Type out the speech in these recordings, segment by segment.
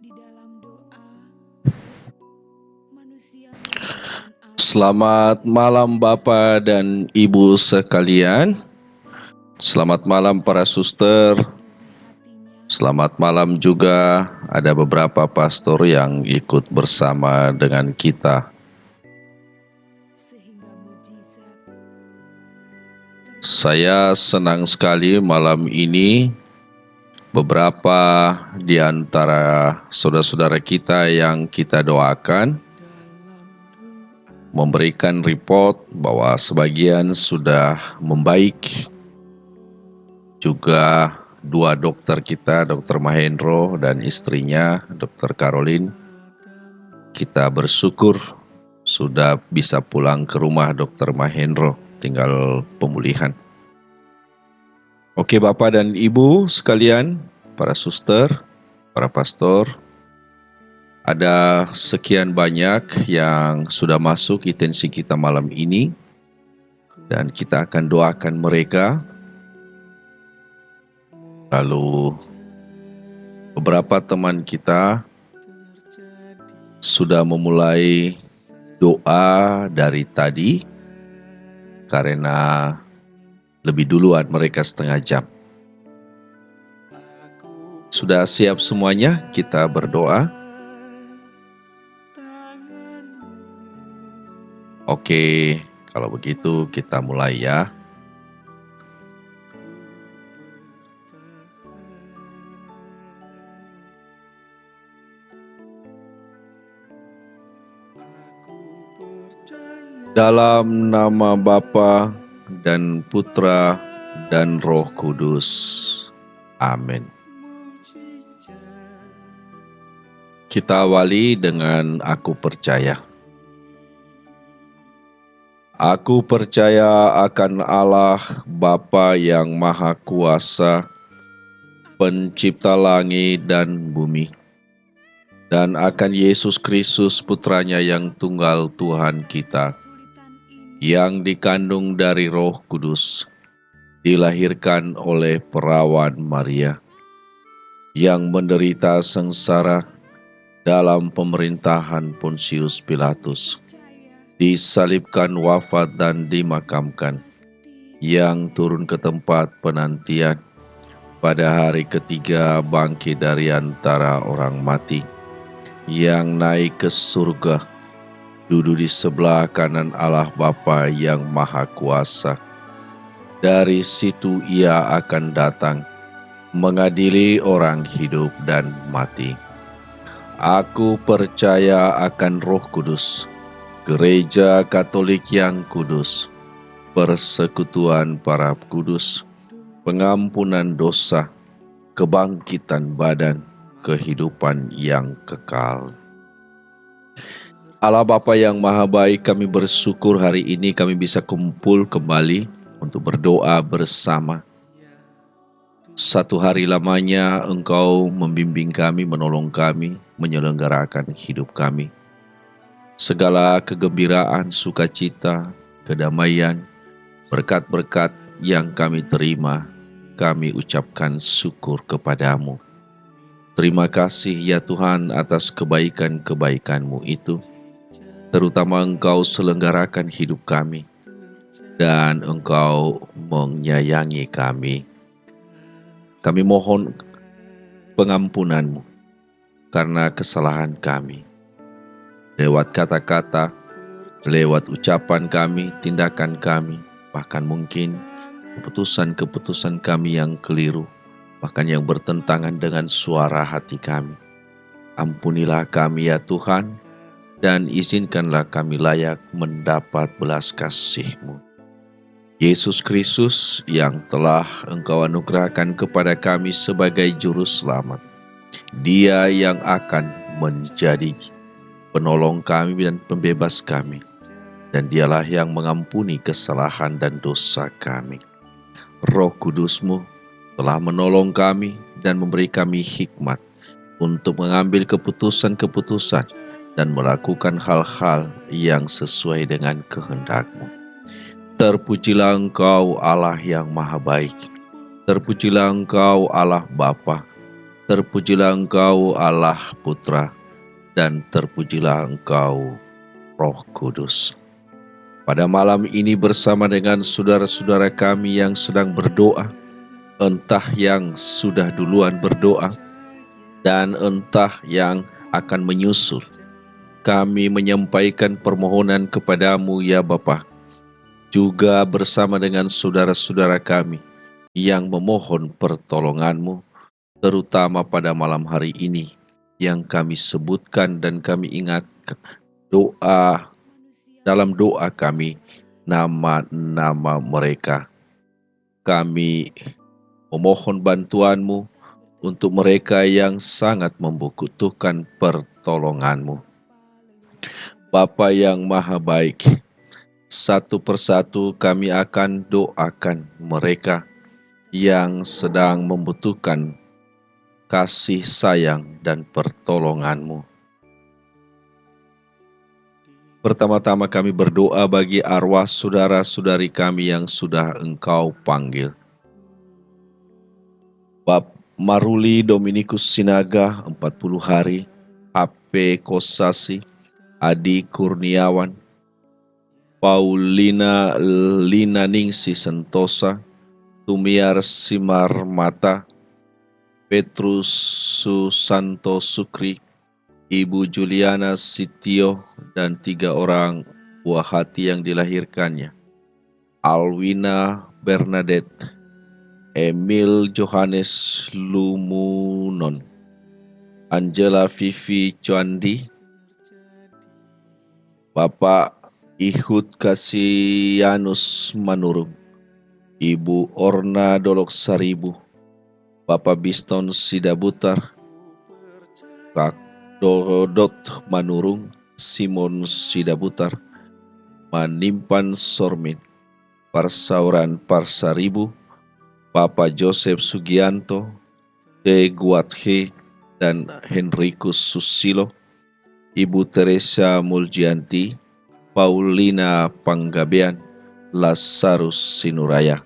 Di dalam doa, manusia melibatkan Allah. Selamat malam Bapak dan Ibu sekalian. Selamat malam para suster. Di hatinya, Selamat malam juga ada beberapa pastor yang ikut bersama dengan kita. sehingga mujizat Saya senang sekali malam ini beberapa di antara saudara-saudara kita yang kita doakan memberikan report bahwa sebagian sudah membaik. Juga dua dokter kita, Dr. Mahendro dan istrinya, Dr. Caroline. Kita bersyukur sudah bisa pulang ke rumah Dr. Mahendro, tinggal pemulihan. Oke Bapak dan Ibu sekalian, para suster, para pastor, ada sekian banyak yang sudah masuk intensi kita malam ini, dan kita akan doakan mereka. Lalu beberapa teman kita sudah memulai doa dari tadi karena lebih duluan mereka setengah jam. Sudah siap semuanya? Kita berdoa. Oke, kalau begitu kita mulai ya. Dalam nama Bapa dan Putra dan Roh Kudus. Amin. Kita awali dengan aku percaya. Aku percaya akan Allah Bapa yang Maha Kuasa, Pencipta langit dan bumi, dan akan Yesus Kristus Putranya yang tunggal Tuhan kita, yang dikandung dari Roh Kudus, dilahirkan oleh perawan Maria, yang menderita sengsara dalam pemerintahan Pontius Pilatus, disalibkan, wafat dan dimakamkan, yang turun ke tempat penantian, pada hari ketiga bangkit dari antara orang mati, yang naik ke surga, duduk di sebelah kanan Allah Bapa yang Maha Kuasa. Dari situ Ia akan datang, mengadili orang hidup dan mati. Aku percaya akan Roh Kudus, Gereja Katolik yang kudus, persekutuan para kudus, pengampunan dosa, kebangkitan badan, kehidupan yang kekal. Allah Bapa yang Maha Baik, kami bersyukur hari ini kami bisa kumpul kembali untuk berdoa bersama. Satu hari lamanya Engkau membimbing kami, menolong kami, menyelenggarakan hidup kami. Segala kegembiraan, sukacita, kedamaian, berkat-berkat yang kami terima, kami ucapkan syukur kepadamu. Terima kasih ya Tuhan atas kebaikan-kebaikan-Mu itu, terutama Engkau selenggarakan hidup kami, dan Engkau menyayangi kami. Kami mohon pengampunan-Mu karena kesalahan kami. Lewat kata-kata, lewat ucapan kami, tindakan kami, bahkan mungkin keputusan-keputusan kami yang keliru, bahkan yang bertentangan dengan suara hati kami. Ampunilah kami ya Tuhan, dan izinkanlah kami layak mendapat belas kasih-Mu. Yesus Kristus yang telah Engkau anugerahkan kepada kami sebagai Juru Selamat, Dia yang akan menjadi penolong kami dan pembebas kami, dan Dialah yang mengampuni kesalahan dan dosa kami. Roh Kudus-Mu telah menolong kami dan memberi kami hikmat untuk mengambil keputusan-keputusan dan melakukan hal-hal yang sesuai dengan kehendak-Mu. Terpujilah Engkau Allah yang Maha Baik, terpujilah Engkau Allah Bapa, Terpujilah Engkau Allah Putra, dan terpujilah Engkau Roh Kudus. Pada malam ini bersama dengan saudara-saudara kami yang sedang berdoa, entah yang sudah duluan berdoa, dan entah yang akan menyusul, kami menyampaikan permohonan kepadamu ya Bapa, juga bersama dengan saudara-saudara kami yang memohon pertolonganmu, terutama pada malam hari ini, yang kami sebutkan dan kami ingat doa dalam doa kami, nama-nama mereka. Kami memohon bantuanmu untuk mereka yang sangat membutuhkan pertolonganmu. Bapa yang Maha Baik, satu persatu kami akan doakan mereka yang sedang membutuhkan kasih sayang dan pertolonganmu. Pertama-tama kami berdoa bagi arwah saudara-saudari kami yang sudah Engkau panggil. Bab Maruli Dominikus Sinaga 40 hari, HP Kosasi, Adi Kurniawan, Paulina Linaningsi Sentosa, Tumiar Simar Mata, Petrus Susanto Sukri, Ibu Juliana Sitio, dan 3 orang buah hati yang dilahirkannya, Alwina Bernadette, Emil Johannes Lumunon, Angela Vivi Cuandi, Bapak Ihud Kasianus Manurung, Ibu Orna Dolok Saribu, Bapak Biston Sidabutar, Kak Dodot Manurung, Simon Sidabutar, Manimpan Sormin, Parsauran Parsaribu, Bapak Joseph Sugianto, De Guathe, dan Henrikus Susilo, Ibu Teresa Muljianti, Paulina Panggabean, Lazarus Sinuraya.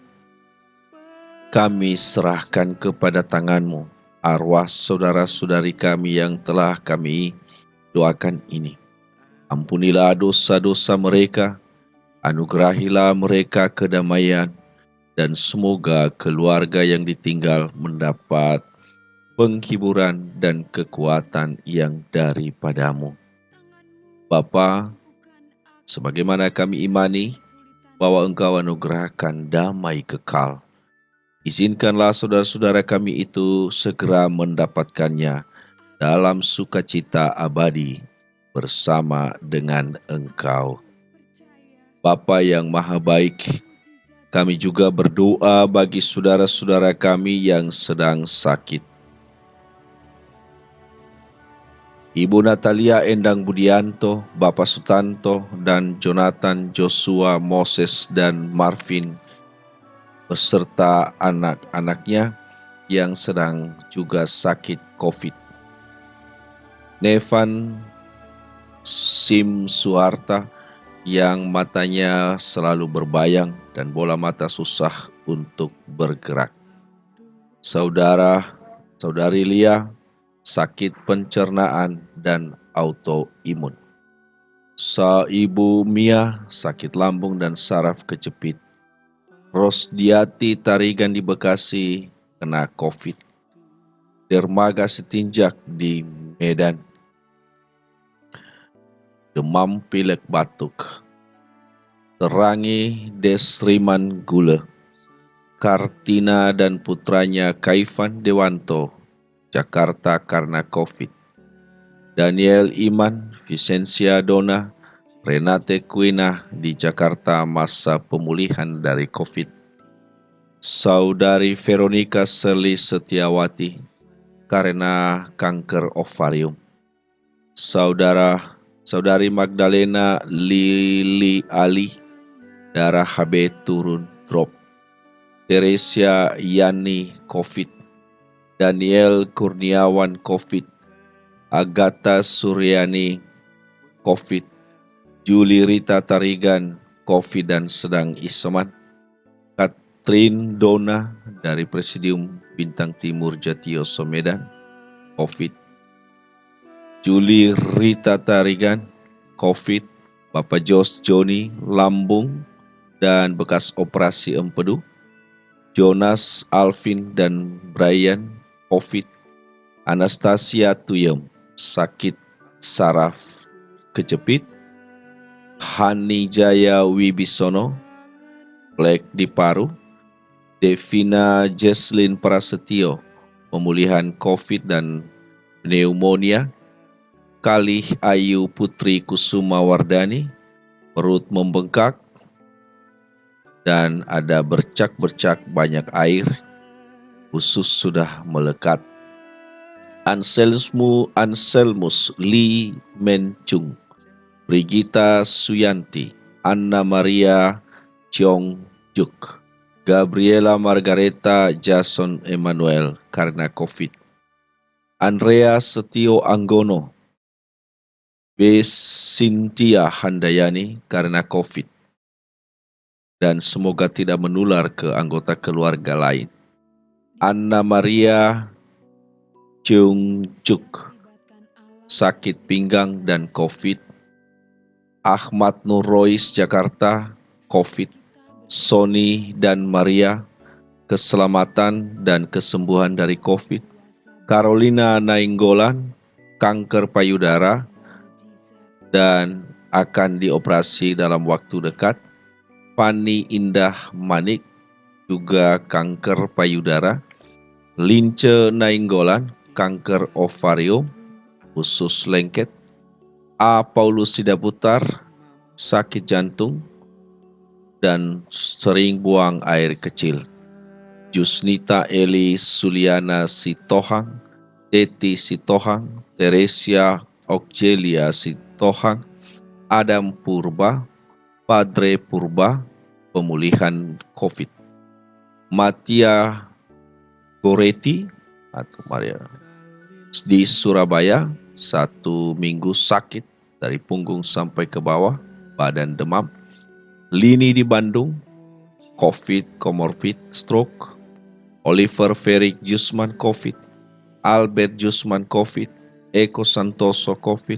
Kami serahkan kepada tangan-Mu arwah saudara-saudari kami yang telah kami doakan ini. Ampunilah dosa-dosa mereka, anugerahilah mereka kedamaian, dan semoga keluarga yang ditinggal mendapat penghiburan dan kekuatan yang daripada-Mu. Bapa, sebagaimana kami imani bahwa Engkau anugerahkan damai kekal, izinkanlah saudara-saudara kami itu segera mendapatkannya dalam sukacita abadi bersama dengan Engkau. Bapa yang Maha Baik, kami juga berdoa bagi saudara-saudara kami yang sedang sakit. Ibu Natalia Endang Budianto, Bapak Sutanto, dan Jonathan Joshua Moses dan Marvin, beserta anak-anaknya yang sedang juga sakit COVID. Nevan Sim Suharta yang matanya selalu berbayang dan bola mata susah untuk bergerak. Saudari Lia sakit pencernaan dan autoimun. Ibu Mia sakit lambung dan saraf kejepit. Rosdiati Tarigan di Bekasi kena COVID. Dermaga Setinjak di Medan, demam pilek batuk. Terangi Desriman Gule, Kartina dan putranya Kaifan Dewanto, Jakarta karena COVID. Daniel Iman, Vicensia Dona, Renate Kuina di Jakarta masa pemulihan dari COVID. Saudari Veronica Seli Setiawati karena kanker ovarium. Saudari Magdalena Lili Ali, darah HB turun drop. Teresia Yani COVID. Daniel Kurniawan COVID. Agatha Suryani COVID. Juli Rita Tarigan COVID dan sedang isoman. Katrin Dona dari Presidium Bintang Timur Jatiyoso Medan. COVID. Julie Rita Tarigan, COVID. Bapak Jos Joni, lambung dan bekas operasi empedu. Jonas Alvin dan Brian, COVID. Anastasia Tuyem, sakit saraf kejepit. Hani Jaya Wibisono, plek di paru. Devina Jesslyn Prasetyo, pemulihan COVID dan pneumonia. Kalih Ayu Putri Kusuma Wardani, perut membengkak dan ada bercak-bercak banyak air, usus sudah melekat. Anselmus Lee Menchung, Brigita Suyanti, Anna Maria Cheongjuk, Gabriela Margareta Jason Emmanuel karena COVID. Andrea Setio Anggono, B. Cynthia Handayani karena COVID. Dan semoga tidak menular ke anggota keluarga lain. Anna Maria Cheongjuk, sakit pinggang dan COVID. Ahmad Nur Rois Jakarta, COVID. Sony dan Maria, keselamatan dan kesembuhan dari COVID. Carolina Nainggolan, kanker payudara dan akan dioperasi dalam waktu dekat. Fani Indah Manik, juga kanker payudara. Lince Nainggolan, kanker ovarium, usus lengket. A. Paulus Sidaputar, sakit jantung dan sering buang air kecil. Jusnita Eli Suliana Sitohang, Teti Sitohang, Teresia Okjelia Sitohang, Adam Purba, Padre Purba, pemulihan COVID. Matia Goreti atau Maria di Surabaya, 1 minggu sakit dari punggung sampai ke bawah, badan demam. Lini di Bandung, COVID, comorbid, stroke. Oliver Ferik Jusman, COVID. Albert Jusman, COVID. Eko Santoso, COVID.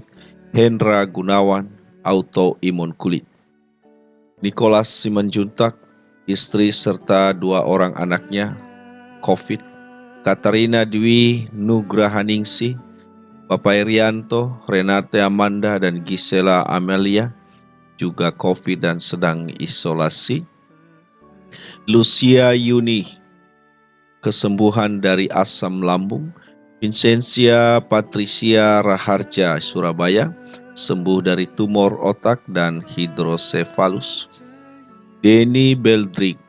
Hendra Gunawan, autoimun kulit. Nicholas Simanjuntak, istri serta 2 orang anaknya, COVID. Katarina Dwi Nugrahaningsi, Bapak Irianto, Renate Amanda, dan Gisela Amelia, juga COVID dan sedang isolasi. Lucia Yuni, kesembuhan dari asam lambung. Vincentia Patricia Raharja, Surabaya, sembuh dari tumor otak dan hidrosefalus. Denny Beldrik,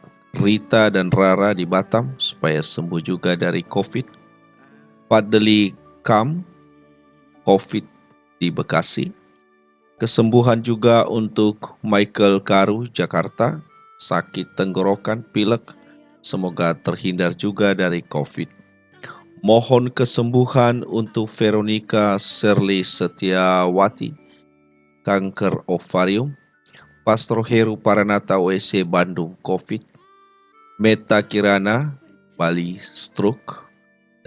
Rita dan Rara di Batam, supaya sembuh juga dari COVID. Fadli Kam, COVID di Bekasi. Kesembuhan juga untuk Michael Karu, Jakarta, sakit tenggorokan, pilek, semoga terhindar juga dari COVID. Mohon kesembuhan untuk Veronica Shirley Setiawati, kanker ovarium. Pastor Heru Paranata WC Bandung, COVID. Meta Kirana, Bali, stroke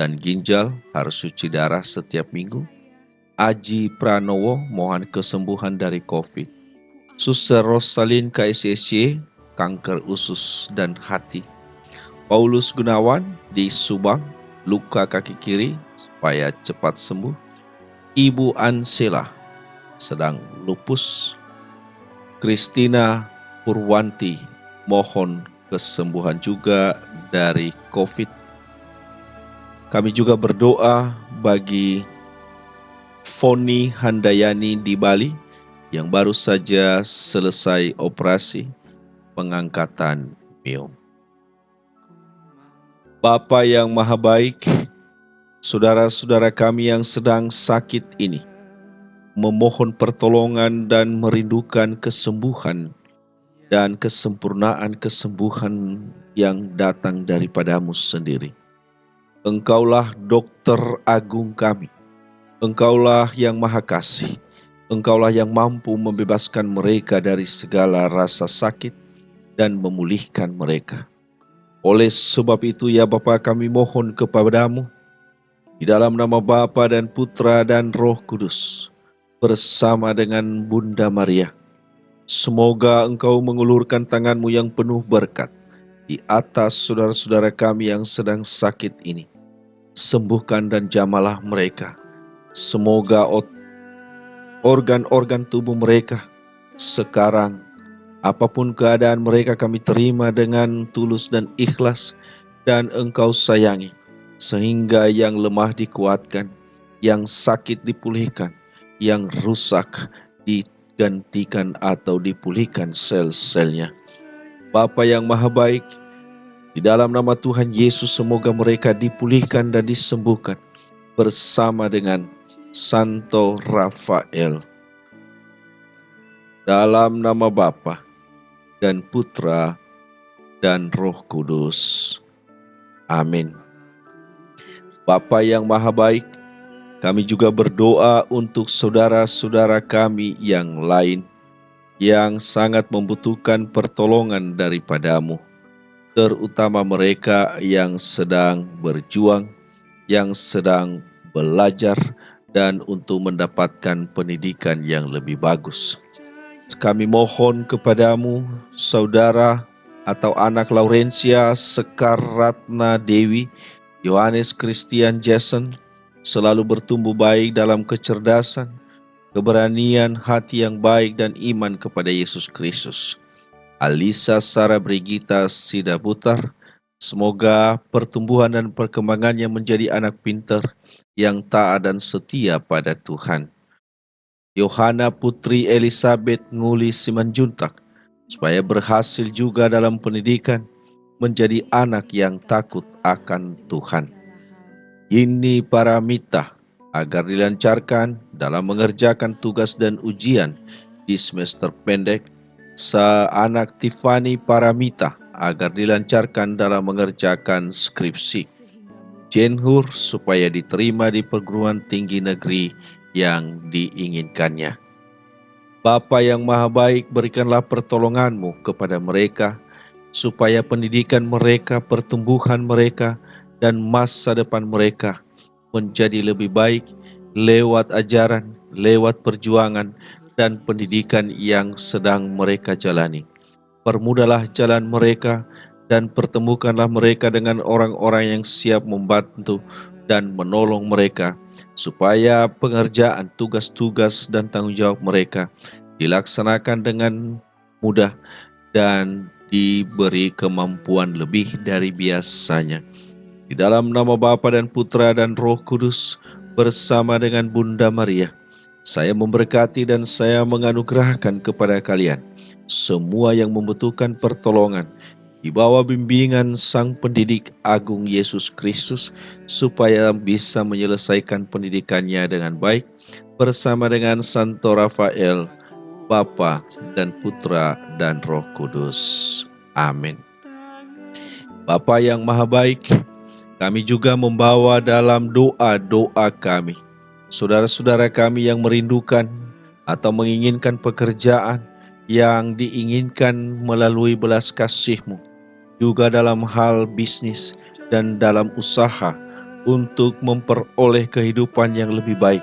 dan ginjal, harus cuci darah setiap minggu. Aji Pranowo, mohon kesembuhan dari COVID. Suster Rosalin KSSY, kanker usus dan hati. Paulus Gunawan di Subang, luka kaki kiri, supaya cepat sembuh. Ibu Ansela, sedang lupus. Kristina Purwanti, mohon kesembuhan juga dari COVID. Kami juga berdoa bagi Foni Handayani di Bali yang baru saja selesai operasi pengangkatan miom. Bapa yang Maha Baik, saudara-saudara kami yang sedang sakit ini memohon pertolongan dan merindukan kesembuhan dan kesempurnaan kesembuhan yang datang daripadamu sendiri. Engkaulah dokter agung kami. Engkaulah yang Maha Kasih. Engkaulah yang mampu membebaskan mereka dari segala rasa sakit dan memulihkan mereka. Oleh sebab itu ya Bapa, kami mohon kepadamu, Di dalam nama Bapa dan Putra dan Roh Kudus, bersama dengan Bunda Maria, semoga Engkau mengulurkan tangan-Mu yang penuh berkat di atas saudara-saudara kami yang sedang sakit ini. Sembuhkan dan jamalah mereka. Semoga organ-organ tubuh mereka sekarang, apapun keadaan mereka, kami terima dengan tulus dan ikhlas, dan Engkau sayangi, sehingga yang lemah dikuatkan, yang sakit dipulihkan, yang rusak digantikan atau dipulihkan sel-selnya. Bapa yang Maha Baik, di dalam nama Tuhan Yesus semoga mereka dipulihkan dan disembuhkan bersama dengan Santo Rafael. Dalam nama Bapa dan Putra dan Roh Kudus. Amin. Bapa yang Maha Baik, kami juga berdoa untuk saudara-saudara kami yang lain yang sangat membutuhkan pertolongan daripada-Mu, terutama mereka yang sedang berjuang, yang sedang belajar, dan untuk mendapatkan pendidikan yang lebih bagus. Kami mohon kepada-Mu, saudara atau anak Laurencia Sekar Ratna Dewi, Yohanes Christian Jason, selalu bertumbuh baik dalam kecerdasan, keberanian hati yang baik, dan iman kepada Yesus Kristus. Alisa Sarah Brigita Sidaputar, semoga pertumbuhan dan perkembangannya menjadi anak pintar yang taat dan setia pada Tuhan. Yohana Putri Elizabeth Nguli Simanjuntak, supaya berhasil juga dalam pendidikan, menjadi anak yang takut akan Tuhan. Ini Paramita, agar dilancarkan dalam mengerjakan tugas dan ujian di semester pendek. Seanak Tiffany Paramita, agar dilancarkan dalam mengerjakan skripsi. Jenhur, supaya diterima di perguruan tinggi negeri yang diinginkannya. Bapa yang Maha Baik, berikanlah pertolongan-Mu kepada mereka, supaya pendidikan mereka, pertumbuhan mereka, dan masa depan mereka menjadi lebih baik lewat ajaran, lewat perjuangan, dan pendidikan yang sedang mereka jalani. Permudahlah jalan mereka, dan pertemukanlah mereka dengan orang-orang yang siap membantu dan menolong mereka, supaya pengerjaan tugas-tugas dan tanggung jawab mereka dilaksanakan dengan mudah dan diberi kemampuan lebih dari biasanya. Di dalam nama Bapa dan Putra dan Roh Kudus, bersama dengan Bunda Maria, saya memberkati dan saya menganugerahkan kepada kalian semua yang membutuhkan pertolongan di bawah bimbingan Sang Pendidik Agung Yesus Kristus, supaya bisa menyelesaikan pendidikannya dengan baik bersama dengan Santo Rafael, Bapa dan Putra dan Roh Kudus. Amin. Bapa yang Maha Baik, kami juga membawa dalam doa-doa kami saudara-saudara kami yang merindukan atau menginginkan pekerjaan yang diinginkan melalui belas kasih-Mu, juga dalam hal bisnis dan dalam usaha untuk memperoleh kehidupan yang lebih baik,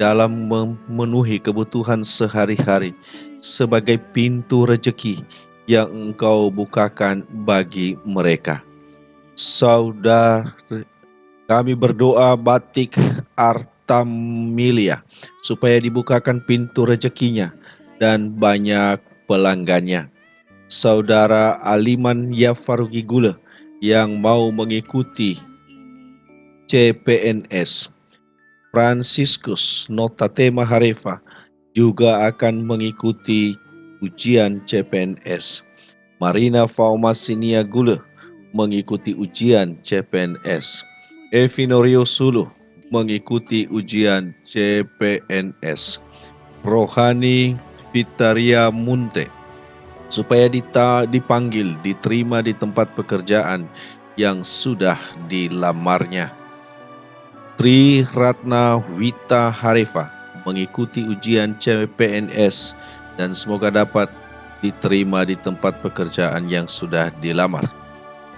dalam memenuhi kebutuhan sehari-hari sebagai pintu rezeki yang Engkau bukakan bagi mereka. Saudara, kami berdoa Batik Artamilia supaya dibukakan pintu rezekinya dan banyak pelanggannya. Saudara Aliman Yafarugi Gula yang mau mengikuti CPNS. Franciscus Notatema Harefa juga akan mengikuti ujian CPNS. Marina Faumasinia Gula mengikuti ujian CPNS. Evinorio Sulu mengikuti ujian CPNS. Rohani Vitaria Munte supaya dipanggil, diterima di tempat pekerjaan yang sudah dilamarnya. Tri Ratna Wita Harefa mengikuti ujian CPNS dan semoga dapat diterima di tempat pekerjaan yang sudah dilamar.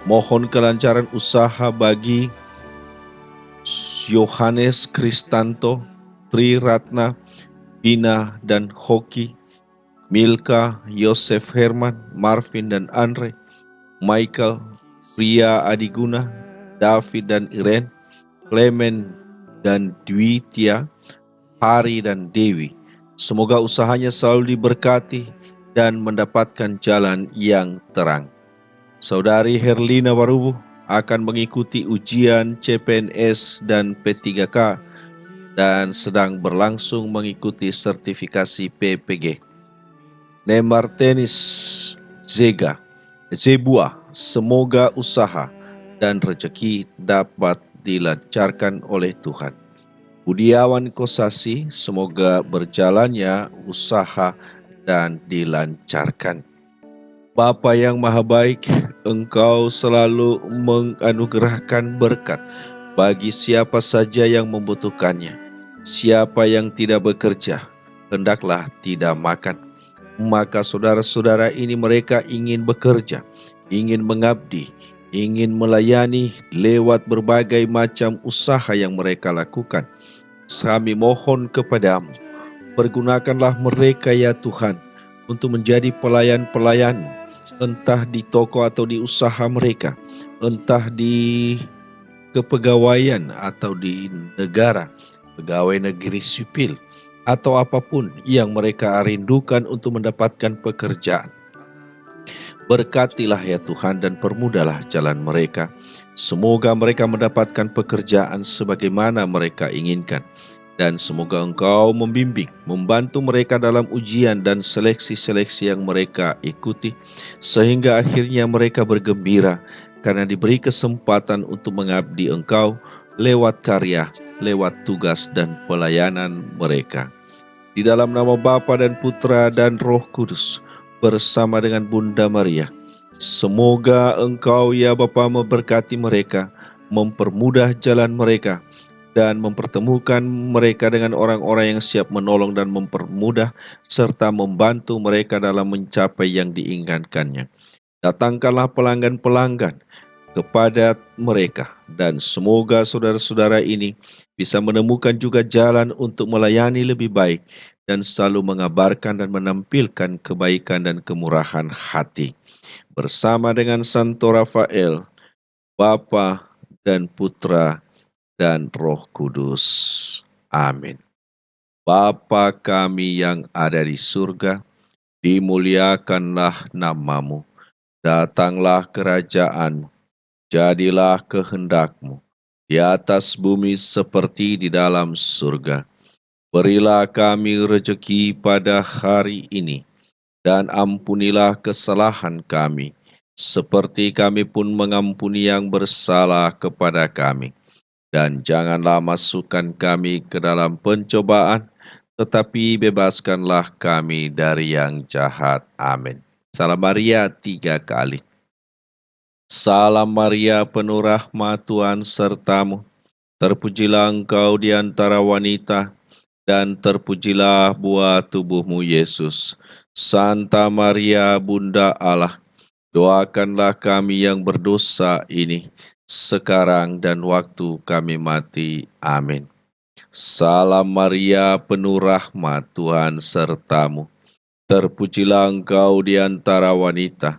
Mohon kelancaran usaha bagi Yohanes Kristanto, Tri Ratna, Vina dan Hoki, Milka, Yosef Herman, Marvin dan Andre, Michael, Pria Adiguna, David dan Irene, Clement dan Dwitia, Hari dan Dewi. Semoga usahanya selalu diberkati dan mendapatkan jalan yang terang. Saudari Herlina Warubu akan mengikuti ujian CPNS dan P3K dan sedang berlangsung mengikuti sertifikasi PPG. Neymar Tenis Zebua, semoga usaha dan rezeki dapat dilancarkan oleh Tuhan. Budiawan Kosasi, semoga berjalannya usaha dan dilancarkan. Bapa yang Maha Baik, Engkau selalu menganugerahkan berkat bagi siapa saja yang membutuhkannya. Siapa yang tidak bekerja, hendaklah tidak makan. Maka saudara-saudara ini mereka ingin bekerja, ingin mengabdi, ingin melayani lewat berbagai macam usaha yang mereka lakukan. Kami mohon kepadamu, pergunakanlah mereka ya Tuhan, untuk menjadi pelayan-pelayan-Mu, entah di toko atau di usaha mereka, entah di kepegawaian atau di negara, pegawai negeri sipil, atau apapun yang mereka rindukan untuk mendapatkan pekerjaan. Berkatilah ya Tuhan dan permudahlah jalan mereka. Semoga mereka mendapatkan pekerjaan sebagaimana mereka inginkan. Dan semoga Engkau membimbing, membantu mereka dalam ujian dan seleksi-seleksi yang mereka ikuti, sehingga akhirnya mereka bergembira karena diberi kesempatan untuk mengabdi Engkau lewat karya, lewat tugas dan pelayanan mereka. Di dalam nama Bapa dan Putra dan Roh Kudus, bersama dengan Bunda Maria, semoga Engkau ya Bapa memberkati mereka, mempermudah jalan mereka, dan mempertemukan mereka dengan orang-orang yang siap menolong dan mempermudah serta membantu mereka dalam mencapai yang diinginkannya. Datangkanlah pelanggan-pelanggan kepada mereka, dan semoga saudara-saudara ini bisa menemukan juga jalan untuk melayani lebih baik dan selalu mengabarkan dan menampilkan kebaikan dan kemurahan hati. Bersama dengan Santo Rafael, Bapa dan Putra dan Roh Kudus. Amin. Bapa kami yang ada di surga, dimuliakanlah namamu, datanglah kerajaan-Mu, jadilah kehendak-Mu, di atas bumi seperti di dalam surga. Berilah kami rejeki pada hari ini, dan ampunilah kesalahan kami, seperti kami pun mengampuni yang bersalah kepada kami. Dan janganlah masukkan kami ke dalam pencobaan, tetapi bebaskanlah kami dari yang jahat. Amin. Salam Maria 3 kali. Salam Maria, penuh rahmat, Tuhan sertamu. Terpujilah engkau di antara wanita, dan terpujilah buah tubuhmu Yesus. Santa Maria, Bunda Allah, doakanlah kami yang berdosa ini, sekarang dan waktu kami mati. Amin. Salam Maria, penuh rahmat, Tuhan sertamu. Terpujilah engkau di antara wanita,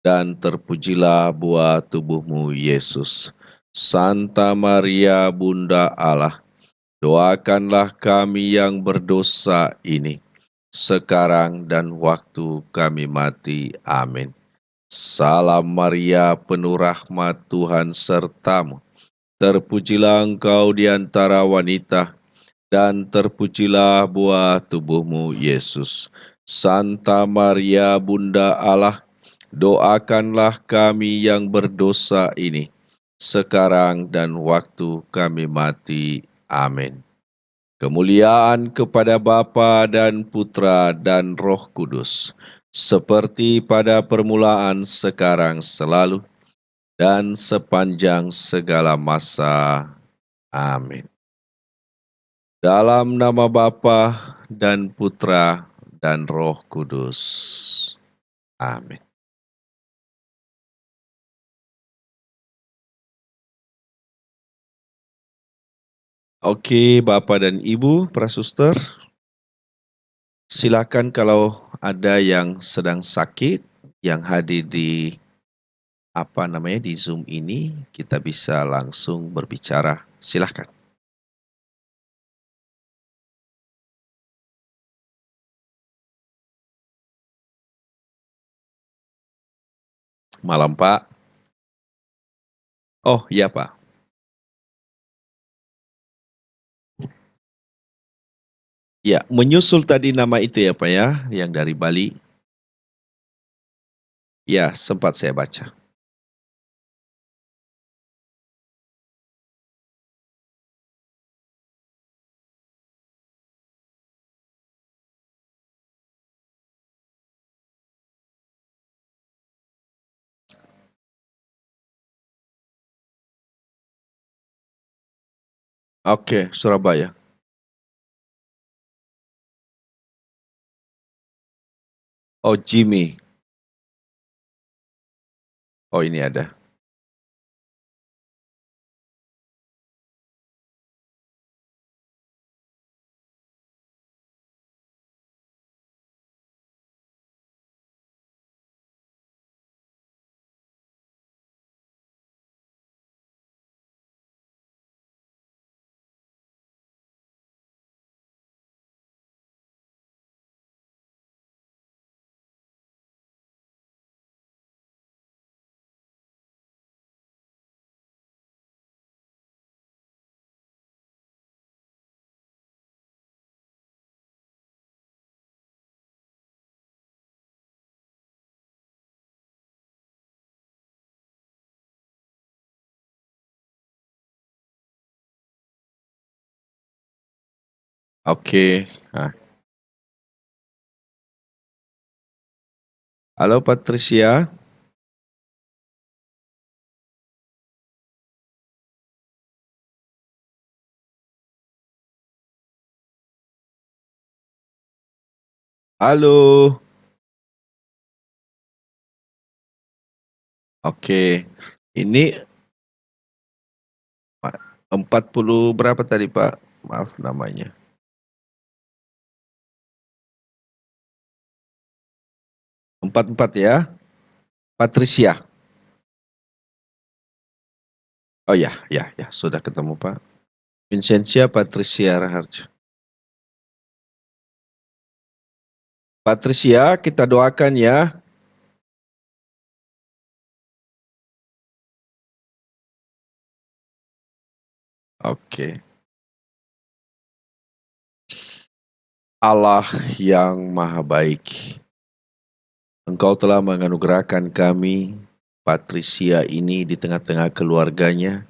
dan terpujilah buah tubuhmu Yesus. Santa Maria, Bunda Allah, doakanlah kami yang berdosa ini, sekarang dan waktu kami mati. Amin. Salam Maria, penuh rahmat, Tuhan sertamu. Terpujilah engkau di antara wanita, dan terpujilah buah tubuhmu Yesus. Santa Maria, Bunda Allah, doakanlah kami yang berdosa ini, sekarang dan waktu kami mati. Amin. Kemuliaan kepada Bapa dan Putra dan Roh Kudus, seperti pada permulaan, sekarang, selalu, dan sepanjang segala masa. Amin. Dalam nama Bapa dan Putra dan Roh Kudus. Amin. Oke, Bapak dan Ibu, para suster, silakan kalau ada yang sedang sakit, yang hadir di di Zoom ini, kita bisa langsung berbicara. Silahkan. Malam, Pak. Oh, iya, Pak. Ya, menyusul tadi nama itu ya, Pak ya, yang dari Bali. Ya, sempat saya baca. Oke, Surabaya. Oh, Jimmy. Oh, ini ada. Oke. Nah, halo Patricia. Halo. Oke. Ini 40 berapa tadi, Pak? Maaf namanya. 44 ya? Patricia. Oh ya, ya, ya, sudah ketemu, Pak. Vincentia Patricia Raharja. Patricia, kita doakan ya. Oke. Allah yang maha baik, Engkau telah menganugerahkan kami, Patricia ini di tengah-tengah keluarganya,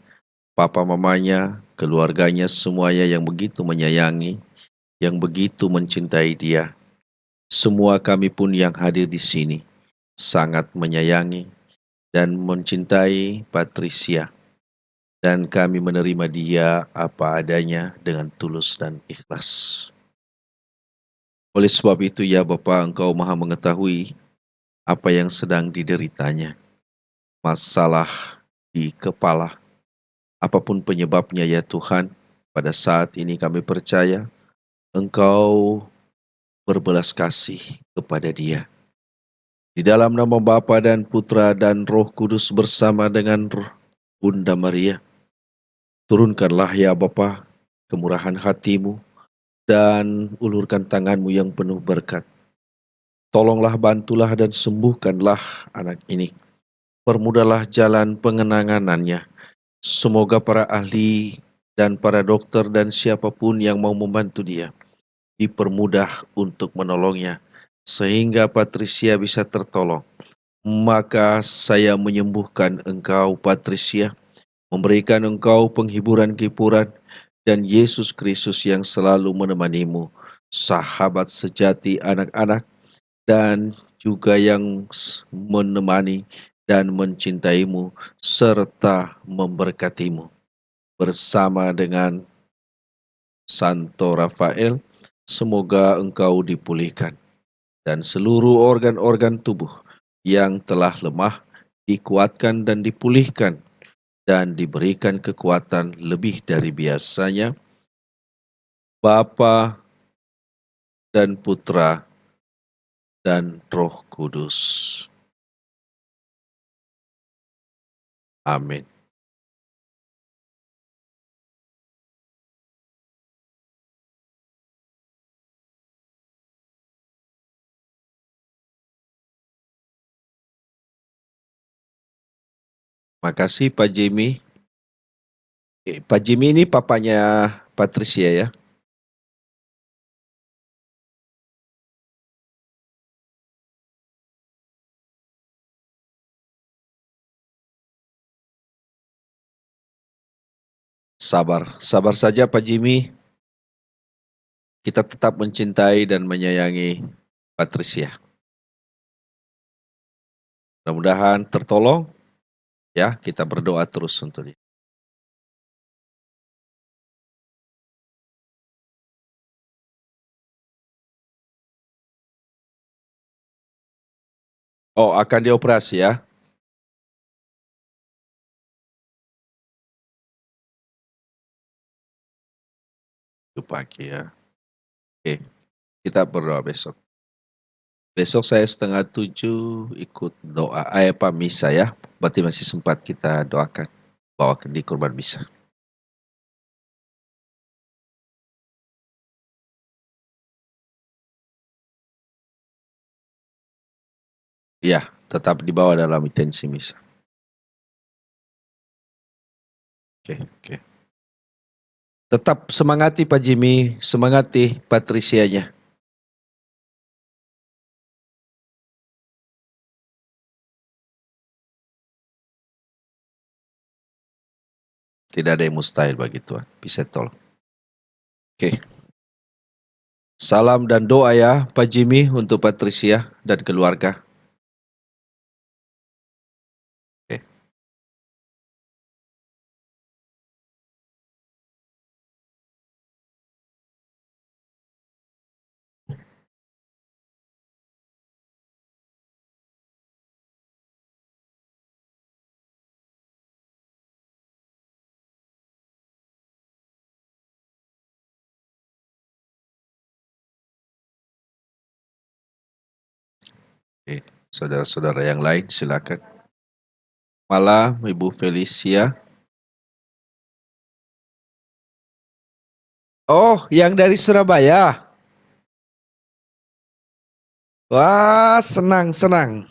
papa mamanya, keluarganya semuanya yang begitu menyayangi, yang begitu mencintai dia. Semua kami pun yang hadir di sini sangat menyayangi dan mencintai Patricia. Dan kami menerima dia apa adanya dengan tulus dan ikhlas. Oleh sebab itu ya Bapa, Engkau maha mengetahui apa yang sedang dideritanya. Masalah di kepala, apapun penyebabnya ya Tuhan, pada saat ini kami percaya Engkau berbelas kasih kepada dia. Di dalam nama Bapa dan Putra dan Roh Kudus bersama dengan Bunda Maria, turunkanlah ya Bapa kemurahan hatimu dan ulurkan tanganmu yang penuh berkat. Tolonglah, bantulah dan sembuhkanlah anak ini. Permudahlah jalan pengenanganannya. Semoga para ahli dan para dokter dan siapapun yang mau membantu dia dipermudah untuk menolongnya sehingga Patricia bisa tertolong. Maka saya menyembuhkan engkau Patricia, memberikan engkau penghiburan-hiburan dan Yesus Kristus yang selalu menemanimu, sahabat sejati anak-anak dan juga yang menemani dan mencintaimu serta memberkatimu. Bersama dengan Santo Rafael, semoga engkau dipulihkan dan seluruh organ-organ tubuh yang telah lemah dikuatkan dan dipulihkan dan diberikan kekuatan lebih dari biasanya Bapa dan Putra dan Roh Kudus. Amin. Makasih Pak Jimmy. Pak Jimmy ini papanya Patricia ya? Sabar, sabar saja Pak Jimmy. Kita tetap mencintai dan menyayangi Patricia. Mudah-mudahan tertolong ya, kita berdoa terus untuk dia. Oh, akan dioperasi ya? Itu pagi ya. Oke, kita berdoa besok. Besok saya 6:30 ikut doa, misa ya. Berarti masih sempat kita doakan, bawa di kurban misa. Iya, tetap dibawa dalam intensi misa. Oke, oke. Tetap semangati Pak Jimmy, semangati Patricianya. Tidak ada yang mustahil bagi Tuhan, bisa tolong. Oke. Salam dan doa ya Pak Jimmy untuk Patricia dan keluarga. Oke. Oke. Saudara-saudara yang lain silakan. Malam Ibu Felicia. Oh, yang dari Surabaya. Wah, senang, senang.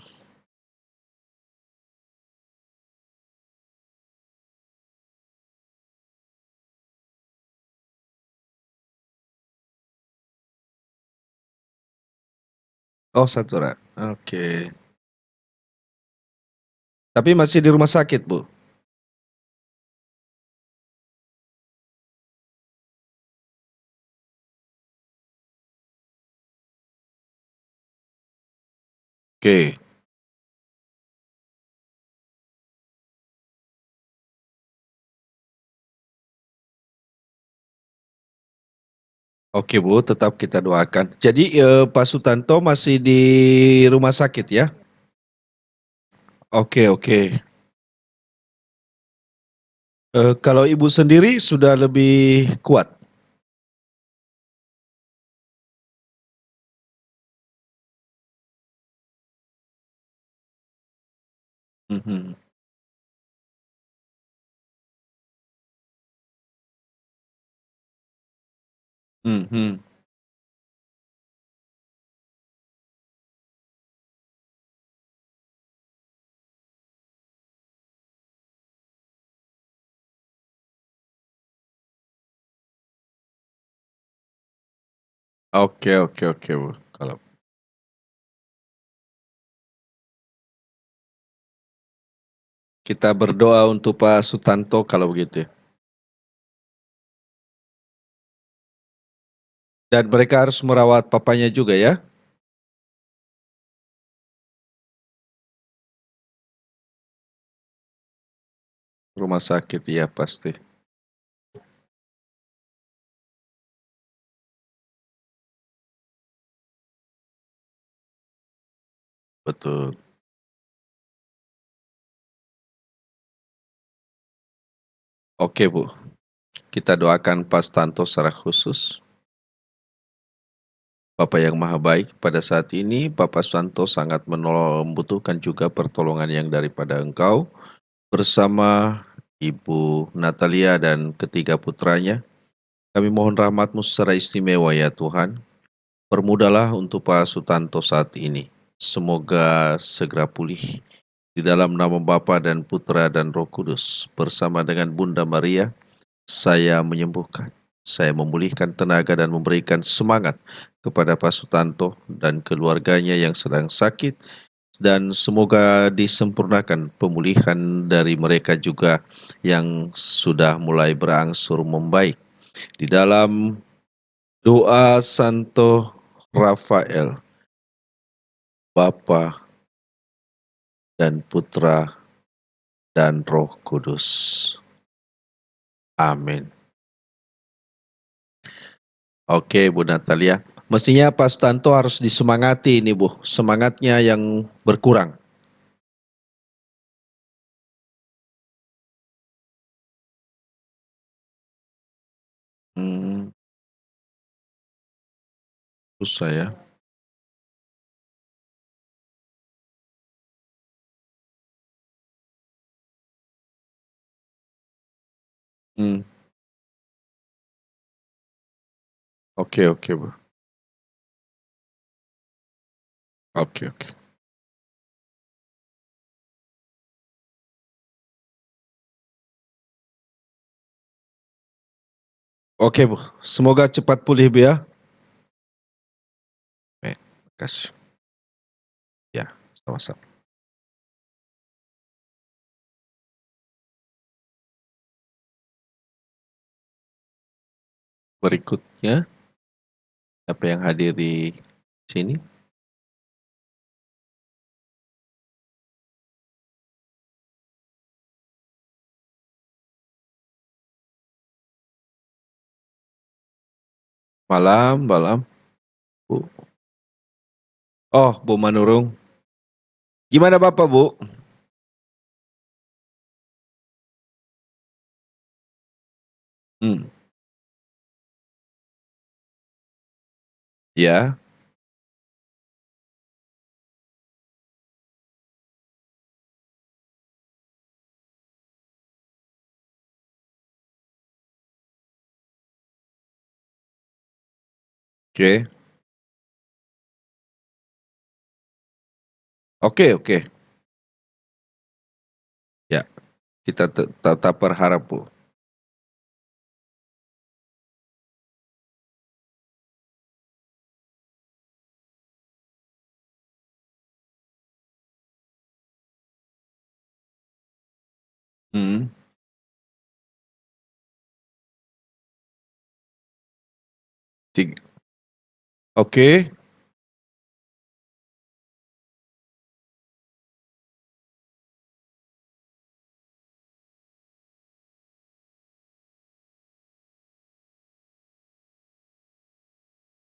Oh, satu orang. Oke. Tapi masih di rumah sakit, Bu. Oke. Oke, Bu, tetap kita doakan. Jadi Pak Sutanto masih di rumah sakit ya? Oke, oke. Kalau Ibu sendiri sudah lebih kuat? Mhm. Mhm. Oke, oke, oke, Bu. Kalau kita berdoa untuk Pak Sutanto kalau begitu ya. Dan mereka harus merawat papanya juga ya? Rumah sakit, ya pasti. Betul. Oke, Bu. Kita doakan Pak Sutanto secara khusus. Bapa yang Maha Baik, pada saat ini Bapak Santo sangat membutuhkan juga pertolongan yang daripada Engkau, bersama Ibu Natalia dan ketiga putranya. Kami mohon rahmat-Mu secara istimewa ya Tuhan. Permudahlah untuk Pak Sutanto saat ini. Semoga segera pulih. Di dalam nama Bapa dan Putra dan Roh Kudus, bersama dengan Bunda Maria, saya menyembuhkan. Saya memulihkan tenaga dan memberikan semangat kepada Pak Sutanto dan keluarganya yang sedang sakit, dan semoga disempurnakan pemulihan dari mereka juga yang sudah mulai berangsur membaik. Di dalam doa Santo Rafael, Bapa dan Putra dan Roh Kudus. Amin. Oke, Bu Natalia. Mestinya Pak Sutanto harus disemangati ini, Bu. Semangatnya yang berkurang. Hmm, susah ya. Hmm, oke oke, Bu. Oke oke. Oke, Bu. Semoga cepat pulih, Bu ya. Terima kasih. Ya, sama-sama. Berikutnya, siapa yang hadir di sini? Malam, malam, Bu. Oh, Bu Manurung. Gimana Bapak, Bu? Hmm, ya, oke. Oke oke. Ya, kita tetap berharap, Bu. Mhm, tig oke,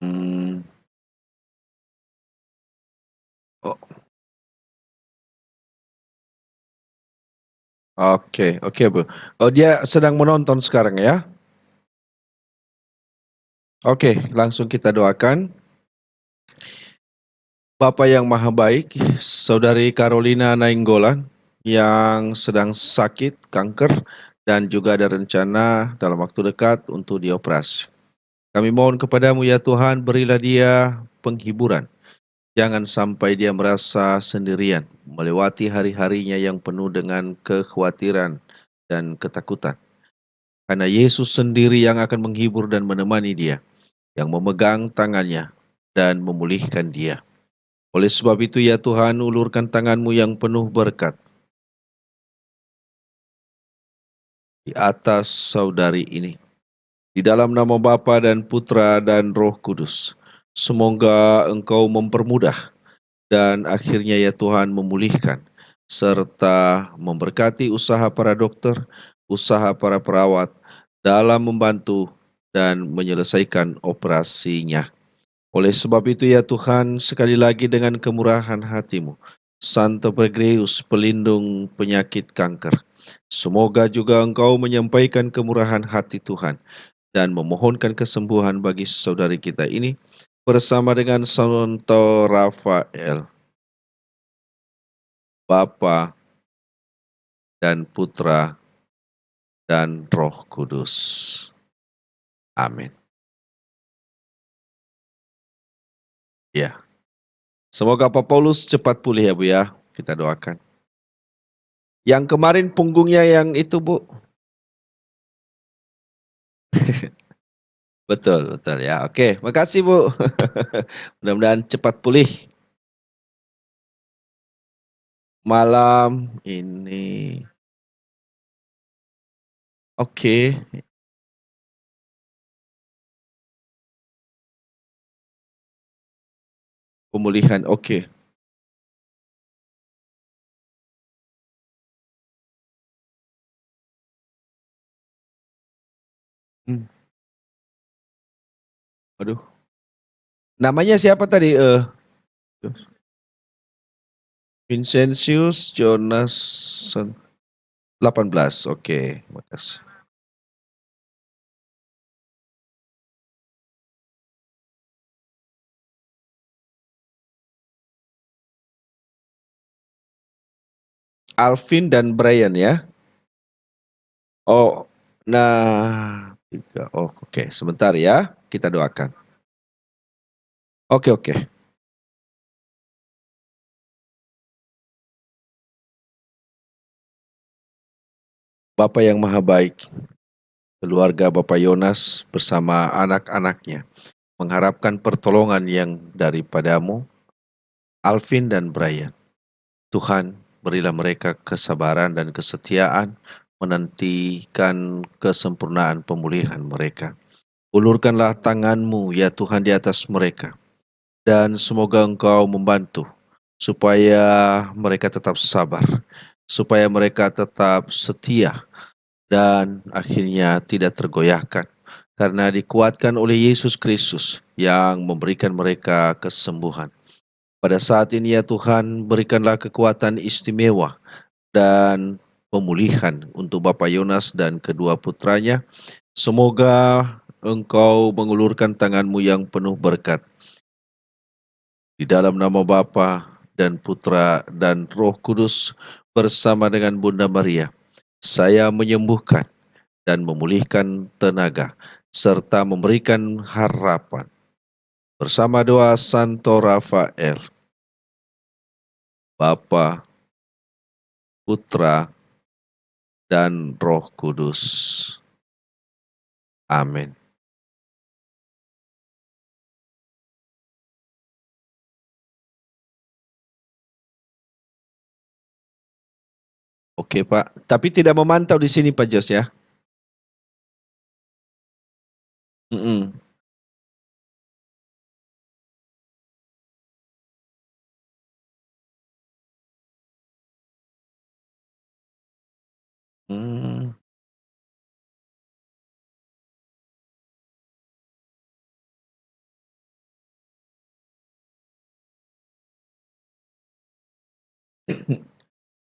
mmm, o oke oke, Bu. Oh, dia sedang menonton sekarang ya? Oke, langsung kita doakan. Bapa yang Maha Baik, Saudari Carolina Nainggolan yang sedang sakit kanker dan juga ada rencana dalam waktu dekat untuk dioperasi. Kami mohon kepadamu ya Tuhan, berilah dia penghiburan. Jangan sampai dia merasa sendirian, melewati hari-harinya yang penuh dengan kekhawatiran dan ketakutan. Karena Yesus sendiri yang akan menghibur dan menemani dia, yang memegang tangannya dan memulihkan dia. Oleh sebab itu ya Tuhan, ulurkan tanganmu yang penuh berkat di atas saudari ini. Di dalam nama Bapa dan Putra dan Roh Kudus. Semoga Engkau mempermudah dan akhirnya ya Tuhan memulihkan serta memberkati usaha para dokter, usaha para perawat dalam membantu dan menyelesaikan operasinya. Oleh sebab itu ya Tuhan, sekali lagi dengan kemurahan hati-Mu, Santo Pregreus, pelindung penyakit kanker, semoga juga Engkau menyampaikan kemurahan hati Tuhan dan memohonkan kesembuhan bagi saudari kita ini, bersama dengan Santo Rafael, Bapa dan Putra dan Roh Kudus. Amin. Ya, semoga Pak Paulus cepat pulih ya Bu ya, kita doakan. Yang kemarin punggungnya yang itu Bu? Betul betul ya, oke makasih Bu. Mudah-mudahan cepat pulih. Malam ini oke, pemulihan, oke. Mmm, waduh, namanya siapa tadi? Vincentius Jonasson 18, oke, makasih. Alvin dan Brian ya? Oh, nah 3, oh oke sebentar ya, kita doakan. Oke oke. Bapa yang maha baik, keluarga Bapak Yonas bersama anak-anaknya mengharapkan pertolongan yang daripadamu, Alvin dan Brian. Tuhan, berilah mereka kesabaran dan kesetiaan menantikan kesempurnaan pemulihan mereka. Ulurkanlah tangan-Mu ya Tuhan di atas mereka, dan semoga Engkau membantu supaya mereka tetap sabar, supaya mereka tetap setia dan akhirnya tidak tergoyahkan karena dikuatkan oleh Yesus Kristus yang memberikan mereka kesembuhan. Pada saat ini ya Tuhan, berikanlah kekuatan istimewa dan pemulihan untuk Bapak Yonas dan kedua putranya. Semoga Engkau mengulurkan tangan-Mu yang penuh berkat. Di dalam nama Bapa dan Putra dan Roh Kudus bersama dengan Bunda Maria, saya menyembuhkan dan memulihkan tenaga serta memberikan harapan. Bersama doa Santo Rafael, Bapa, Putra, dan Roh Kudus. Amin. Oke Pak, tapi tidak memantau di sini Pak Jos ya? Mhm. Mmm.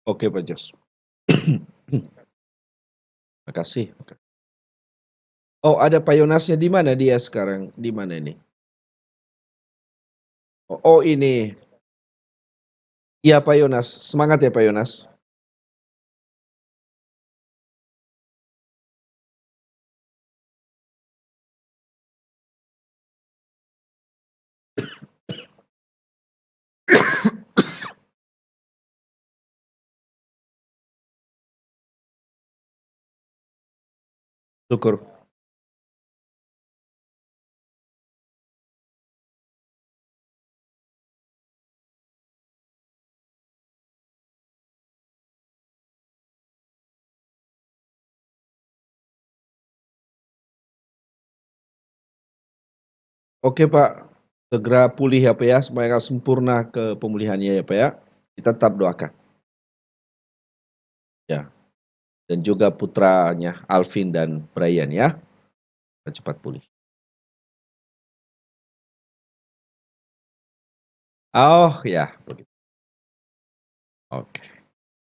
Oke Pak Jos. Makasih. Oh ada Pak Yonasnya di mana dia sekarang? Di mana ini? Oh ini. Iya Pak Yonas, semangat ya Pak Yonas. Syukur. Oke Pak, segera pulih ya Pak ya, supaya sempurna ke pemulihannya ya Pak ya. Kita tetap doakan. Ya, dan juga putranya Alvin dan Brian ya, cepat pulih. Oh ya, begitu. Oke,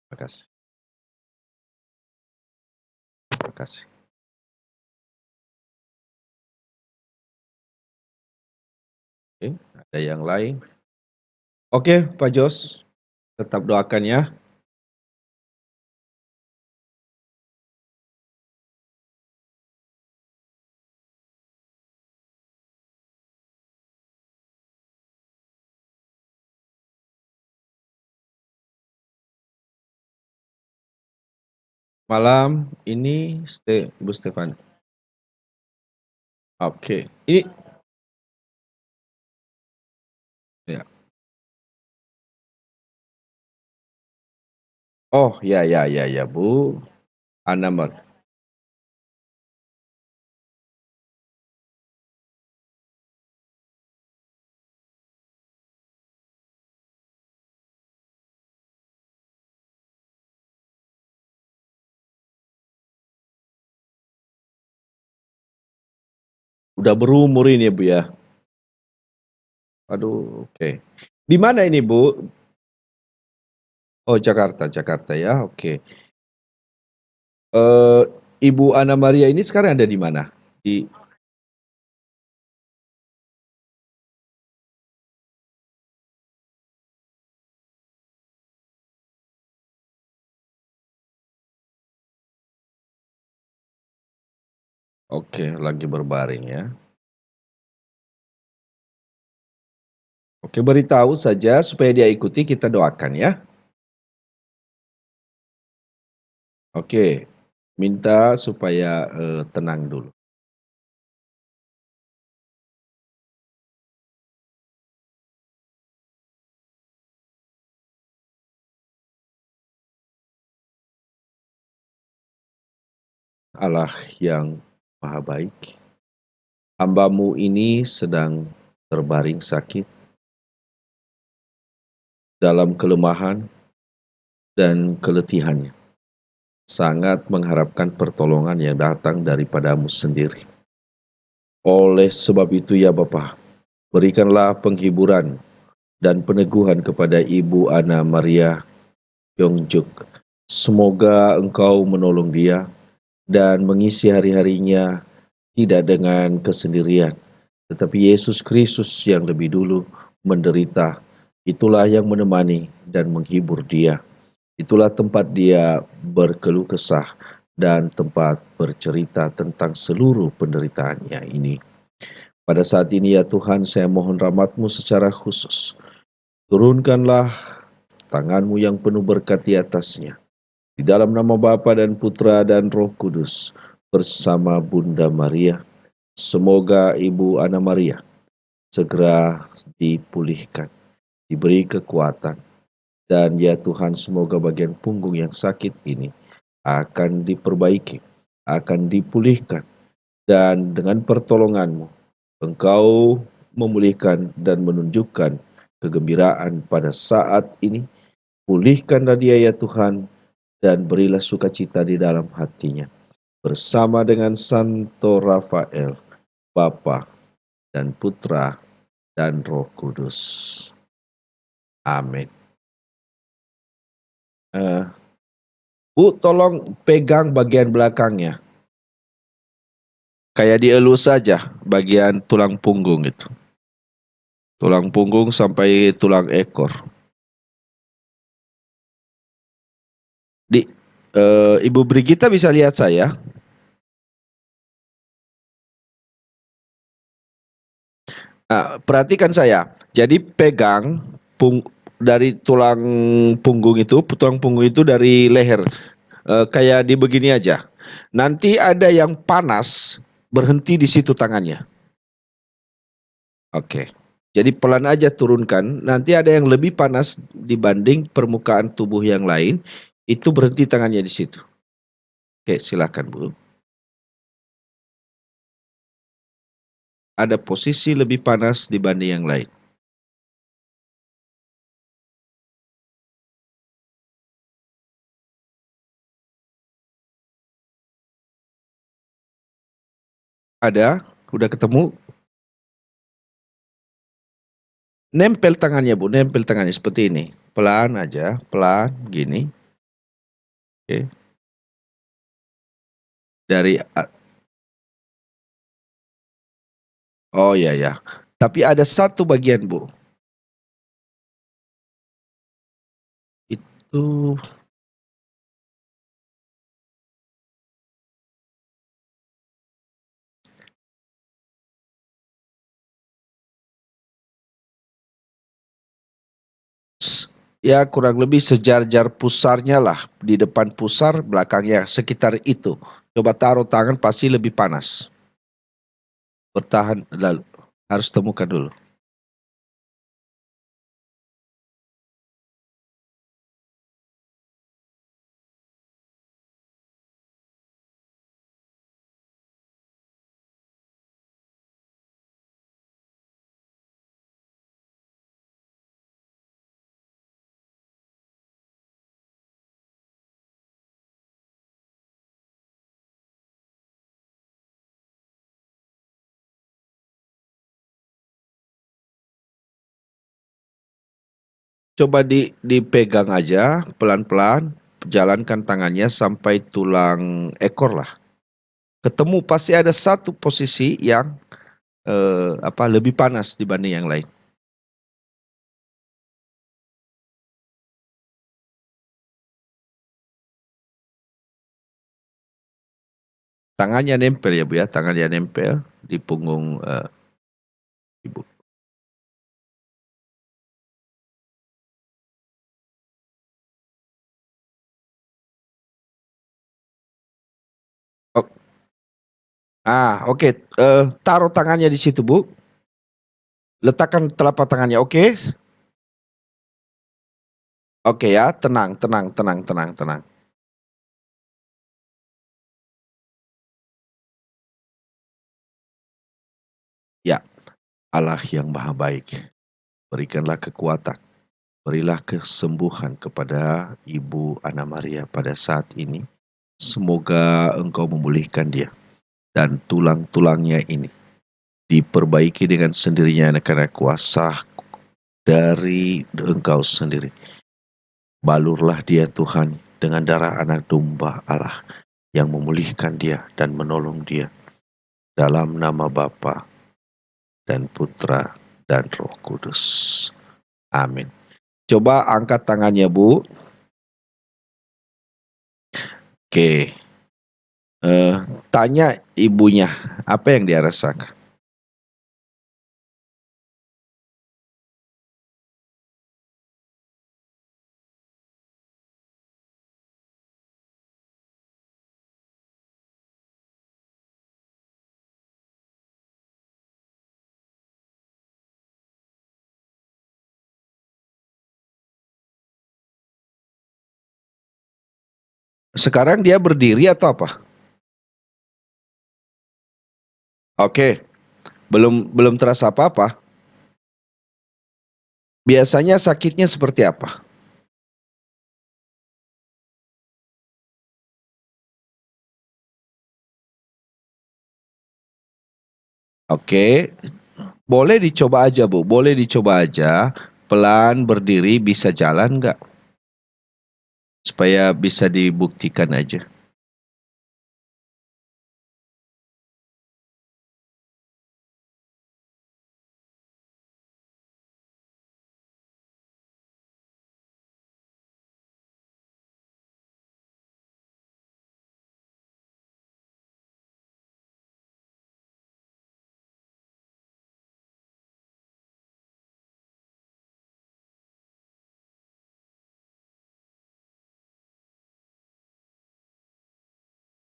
makasih, makasih. Oke, ada yang lain? Oke, Pak Jos, tetap doakan ya. Malam ini Bu Stefani. Oke, ini ya. Oh, ya ya ya ya, Bu. Anamar. Udah berumur ini ya, Bu ya. Aduh, oke. Di mana ini, Bu? Oh, Jakarta, Jakarta ya. Oke. Eh, Ibu Ana Maria ini sekarang ada di mana? Di Oke, lagi berbaring ya. Oke, beritahu saja supaya dia ikuti, kita doakan ya. Oke, minta supaya tenang dulu. Allah yang Maha Baik, hambamu ini sedang terbaring sakit dalam kelemahan dan keletihannya. Sangat mengharapkan pertolongan yang datang daripadamu sendiri. Oleh sebab itu ya Bapa, berikanlah penghiburan dan peneguhan kepada Ibu Ana Maria Yongjuk. Semoga Engkau menolong dia dan mengisi hari-harinya tidak dengan kesendirian, tetapi Yesus Kristus yang lebih dulu menderita, itulah yang menemani dan menghibur dia. Itulah tempat dia berkeluh kesah dan tempat bercerita tentang seluruh penderitaannya ini. Pada saat ini ya Tuhan, saya mohon rahmat-Mu secara khusus. Turunkanlah tangan-Mu yang penuh berkat di atasnya. Di dalam nama Bapa dan Putra dan Roh Kudus, bersama Bunda Maria, semoga Ibu Ana Maria segera dipulihkan, diberi kekuatan, dan ya Tuhan semoga bagian punggung yang sakit ini akan diperbaiki, akan dipulihkan, dan dengan pertolongan-Mu, Engkau memulihkan dan menunjukkan kegembiraan pada saat ini. Pulihkanlah dia ya Tuhan, dan berilah sukacita di dalam hatinya. Bersama dengan Santo Rafael, Bapa dan Putra dan Roh Kudus. Amin. Bu, tolong pegang bagian belakangnya. Kayak dielus saja bagian tulang punggung itu. Tulang punggung sampai tulang ekor. Di Ibu Brigita bisa lihat saya? Nah, perhatikan saya. Jadi pegang dari tulang punggung itu, tulang punggung itu dari leher. Kayak di begini aja. Nanti ada yang panas berhenti di situ tangannya. Oke. Jadi pelan aja turunkan. Nanti ada yang lebih panas dibanding permukaan tubuh yang lain. Itu berhenti tangannya di situ. Oke, silakan Bu. Ada posisi lebih panas dibanding yang lain. Ada? Udah ketemu? Nempel tangannya Bu, nempel tangannya seperti ini. Pelan aja, pelan gini. Oke. Dari Oh ya ya. Tapi ada satu bagian, Bu, itu ya kurang lebih sejajar pusarnya lah, di depan pusar, belakangnya, sekitar itu. Coba taruh tangan pasti lebih panas. Bertahan lalu harus temukan dulu. Coba dipegang aja pelan-pelan, jalankan tangannya sampai tulang ekor lah. Ketemu pasti ada satu posisi yang lebih panas dibanding yang lain. Tangannya nempel ya Bu ya, tangannya nempel di punggung Ibu. Ok, oke, taruh tangannya di situ Bu, letakkan telapak tangannya, oke? Oke ya, tenang tenang tenang tenang tenang. Ya, Allah yang Maha Baik, berikanlah kekuatan, berilah kesembuhan kepada Ibu Anna Maria pada saat ini. Semoga Engkau memulihkan dia dan tulang-tulangnya ini diperbaiki dengan sendirinya karena kuasa dari Engkau sendiri. Balurlah dia Tuhan dengan darah anak domba Allah yang memulihkan dia dan menolong dia. Dalam nama Bapa dan Putra dan Roh Kudus. Amin. Coba angkat tangannya Bu. Oke. Eh, Tanya ibunya apa yang dia rasakan. Sekarang dia berdiri atau apa? Oke, belum belum terasa apa-apa. Biasanya sakitnya seperti apa? Oke, boleh dicoba aja Bu, boleh dicoba aja. Pelan berdiri bisa jalan nggak? Supaya bisa dibuktikan aja.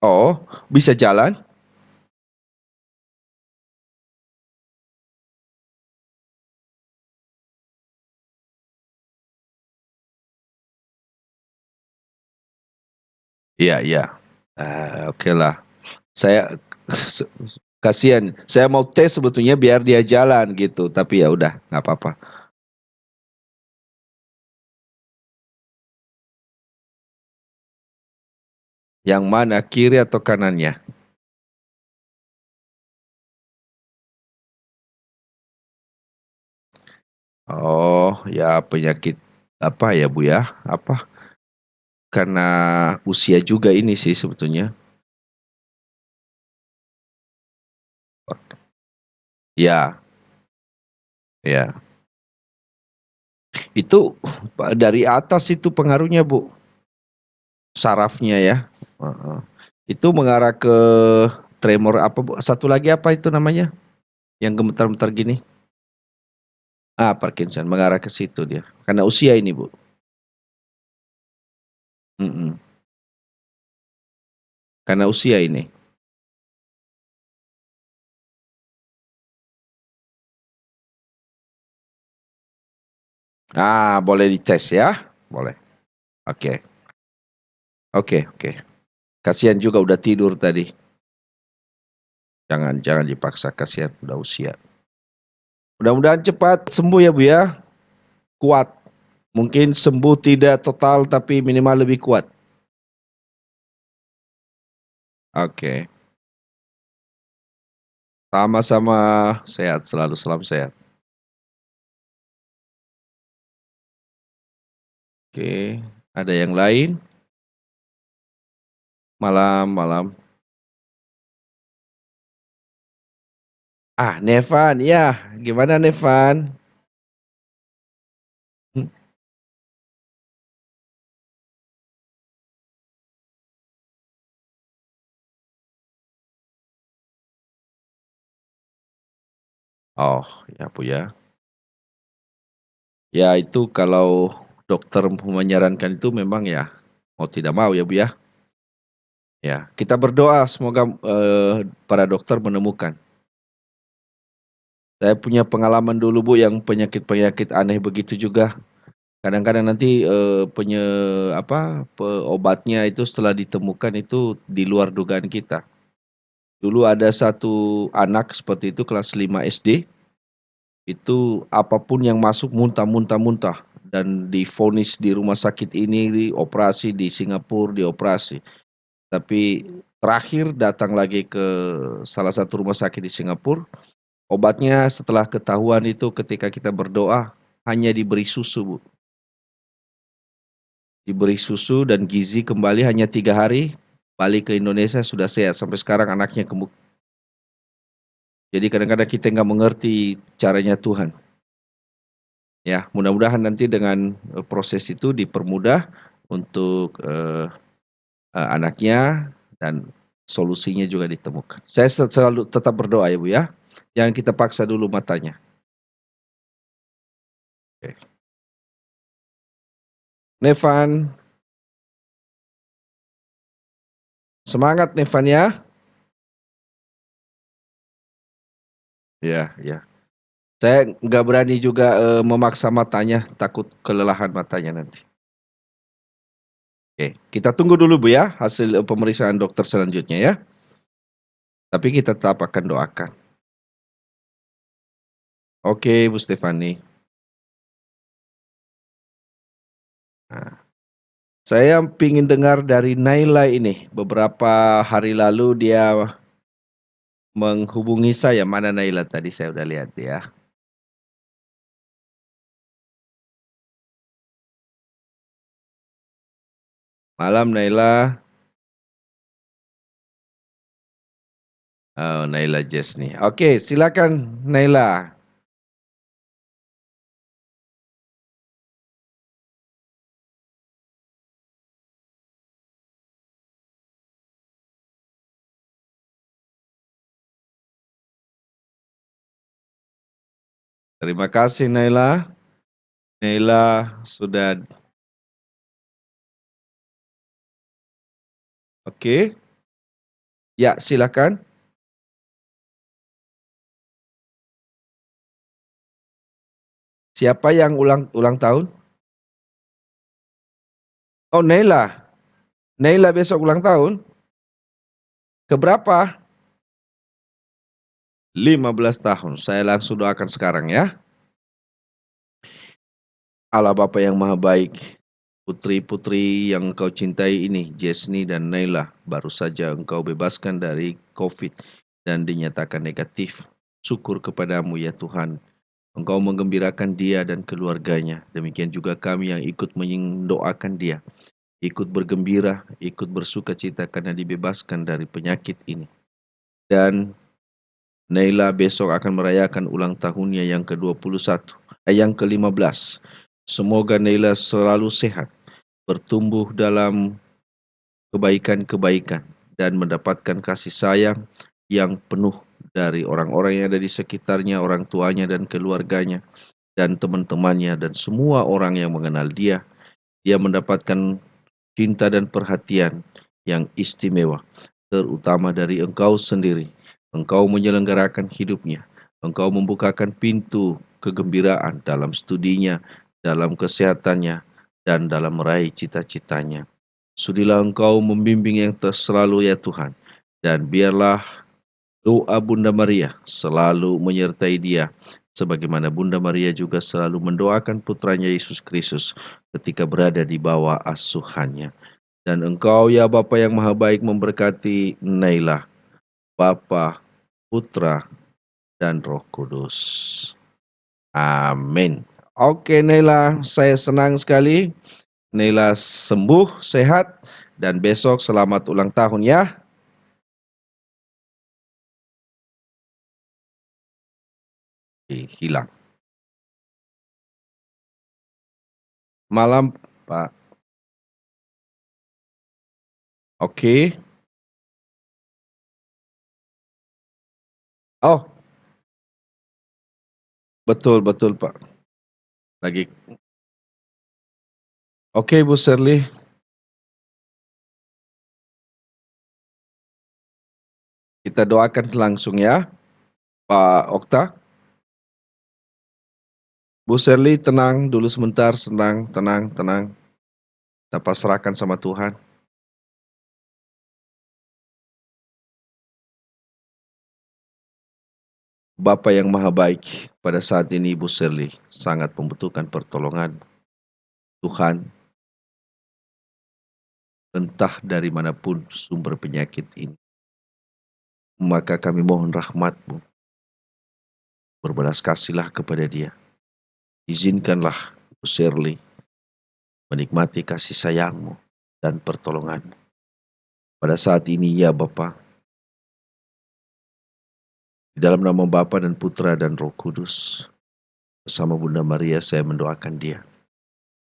Oh, bisa jalan? Iya iya. Oke lah. Saya kasihan. Saya mau tes sebetulnya biar dia jalan gitu, tapi ya udah nggak apa-apa. Yang mana kiri atau kanannya? Oh, ya penyakit apa ya Bu ya? Apa? Karena usia juga ini sih sebetulnya. Ya, Ya. Itu dari atas itu pengaruhnya, Bu, sarafnya ya? Heeh. Itu mengarah ke tremor apa, Bu? Satu lagi apa itu namanya? Yang gemetar-gemetar gini? Parkinson, mengarah ke situ dia. Karena usia ini, Bu. Mhm. Karena usia ini. Boleh dites ya? Boleh. Oke. Oke oke. Kasihan juga udah tidur tadi. Jangan jangan dipaksa, kasihan udah usia. Mudah-mudahan cepat sembuh ya, Bu, ya. Kuat. Mungkin sembuh tidak total tapi minimal lebih kuat. Oke. Sama-sama, sehat selalu, salam sehat. Oke, ada yang lain? Malam malam. Nevan, iya, gimana Nevan? Hmm, oh, ya Bu ya. Ya itu kalau dokter menyarankan itu memang ya, mau tidak mau ya Bu ya. Ya, kita berdoa semoga, para dokter menemukan. Saya punya pengalaman dulu Bu yang penyakit-penyakit aneh begitu juga. Kadang-kadang nanti, obatnya itu setelah ditemukan itu di luar dugaan kita. Dulu ada satu anak seperti itu kelas 5 SD, itu apapun yang masuk muntah muntah muntah dan divonis di rumah sakit ini, dioperasi di Singapura, dioperasi. Tapi terakhir datang lagi ke salah satu rumah sakit di Singapura, obatnya setelah ketahuan itu ketika kita berdoa hanya diberi susu, Bu. Diberi susu dan gizi kembali hanya 3 hari, balik ke Indonesia sudah sehat, sampai sekarang anaknya gemuk. Jadi kadang-kadang kita nggak mengerti caranya Tuhan, ya. Mudah-mudahan nanti dengan, proses itu dipermudah untuk, anaknya dan solusinya juga ditemukan. Saya selalu tetap berdoa ya, Bu, ya. Jangan kita paksa dulu matanya. Oke. Nevan, semangat Nevan ya. Iya iya. Saya nggak berani juga, memaksa matanya, takut kelelahan matanya nanti. Oke, kita tunggu dulu Bu ya, hasil, pemeriksaan dokter selanjutnya ya, tapi kita tetap akan doakan. Oke Bu Stefani. Nah, saya pingin dengar dari Naila ini, beberapa hari lalu dia menghubungi saya, mana Naila tadi saya udah lihat ya. Malam Naila. Oh, Naila Jesni. Oke, silakan Naila. Terima kasih Naila. Naila sudah oke, ya silakan. Siapa yang ulang ulang tahun? Oh Naila. Naila besok ulang tahun? Keberapa? 15 tahun. Saya langsung doakan sekarang ya. Allah Bapa yang Maha Baik, putri-putri yang Engkau cintai ini, Jesni dan Naila, baru saja Engkau bebaskan dari COVID dan dinyatakan negatif. Syukur kepadamu ya Tuhan. Engkau menggembirakan dia dan keluarganya. Demikian juga kami yang ikut mendoakan dia. Ikut bergembira, ikut bersuka cita karena dibebaskan dari penyakit ini. Dan Naila besok akan merayakan ulang tahunnya yang ke-21, yang ke-15. Semoga Naila selalu sehat, bertumbuh dalam kebaikan-kebaikan, dan mendapatkan kasih sayang yang penuh dari orang-orang yang ada di sekitarnya, orang tuanya dan keluarganya, dan teman-temannya, dan semua orang yang mengenal dia. Dia mendapatkan cinta dan perhatian yang istimewa, terutama dari Engkau sendiri. Engkau menyelenggarakan hidupnya. Engkau membukakan pintu kegembiraan dalam studinya, dalam kesehatannya, dan dalam meraih cita-citanya. Sudilah Engkau membimbing yang selalu ya Tuhan. Dan biarlah doa Bunda Maria selalu menyertai dia, sebagaimana Bunda Maria juga selalu mendoakan putranya Yesus Kristus ketika berada di bawah asuhannya. Dan Engkau ya Bapa yang Maha Baik memberkati Naila, Bapa, Putra, dan Roh Kudus. Amin. Oke Naila, saya senang sekali Naila sembuh, sehat, dan besok selamat ulang tahun ya. Hilang. Malam, Pak. Oke. Oh, betul betul Pak. Lagi. Oke Bu Shirley, kita doakan langsung ya, Pak Okta. Bu Shirley tenang dulu sebentar, tenang. Kita pasrahkan sama Tuhan. Bapa yang Maha Baik, pada saat ini Bu Shirley sangat membutuhkan pertolongan Tuhan, entah dari manapun sumber penyakit ini. Maka kami mohon rahmat-Mu, berbelas kasihlah kepada dia. Izinkanlah Bu Shirley menikmati kasih sayang-Mu dan pertolongan-Mu. Pada saat ini ya Bapa, di dalam nama Bapa dan Putra dan Roh Kudus, bersama Bunda Maria saya mendoakan dia.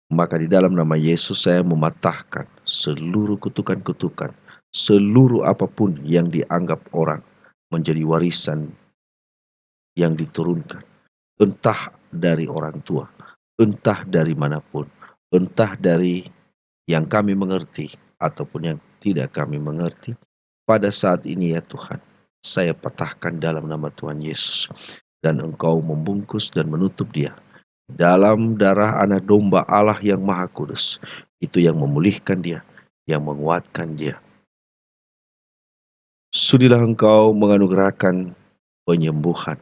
Maka di dalam nama Yesus saya mematahkan seluruh kutukan-kutukan, seluruh apapun yang dianggap orang menjadi warisan yang diturunkan, entah dari orang tua, entah dari manapun, entah dari yang kami mengerti ataupun yang tidak kami mengerti. Pada saat ini ya Tuhan, saya patahkan dalam nama Tuhan Yesus, dan Engkau membungkus dan menutup dia dalam darah anak domba Allah yang Maha Kudus. Itu yang memulihkan dia, yang menguatkan dia. Sudilah Engkau menganugerahkan penyembuhan,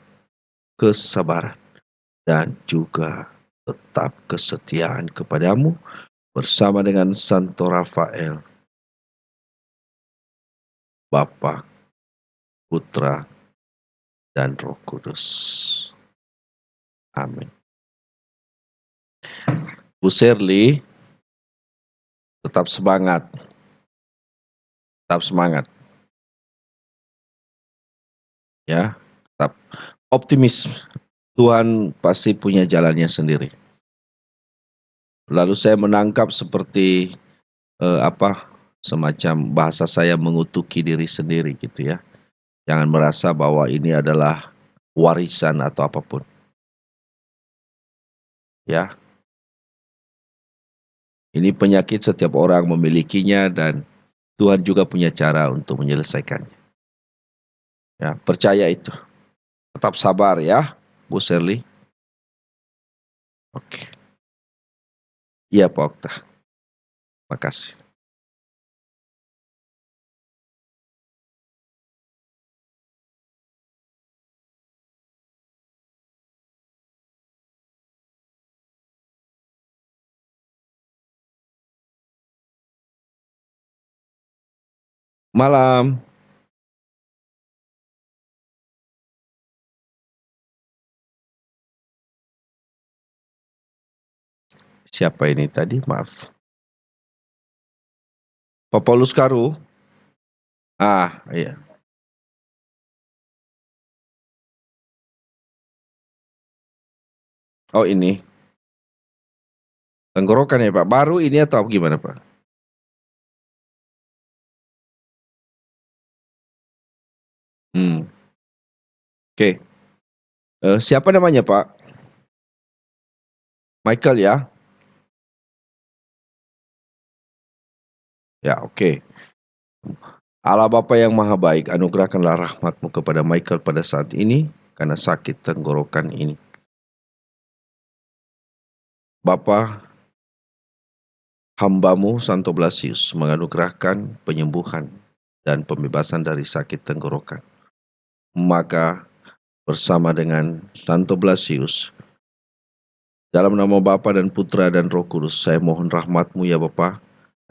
kesabaran, dan juga tetap kesetiaan kepadamu bersama dengan Santo Rafael, Bapa, Putra, dan Roh Kudus. Amin. Bu Shirley, tetap semangat, ya, tetap optimis. Tuhan pasti punya jalannya sendiri. Lalu saya menangkap seperti semacam bahasa saya mengutuki diri sendiri gitu ya. Jangan merasa bahwa ini adalah warisan atau apapun. Ya, ini penyakit setiap orang memilikinya dan Tuhan juga punya cara untuk menyelesaikannya. Ya, percaya itu. Tetap sabar ya, Bu Shirley. Oke. Iya Pak Okta. Makasih. Malam. Siapa ini tadi? Maaf. Pak Paulus Karu. Ah, iya. Oh ini, tenggorokan ya Pak, baru ini atau gimana Pak? Hmm, oke. Siapa namanya Pak? Michael ya? Ya oke. Allah Bapa yang Maha Baik, anugerahkanlah rahmat-Mu kepada Michael pada saat ini karena sakit tenggorokan ini. Bapa, hamba-Mu Santo Blasius menganugerahkan penyembuhan dan pembebasan dari sakit tenggorokan. Maka bersama dengan Santo Blasius, dalam nama Bapa dan Putra dan Roh Kudus, saya mohon rahmat-Mu ya Bapa.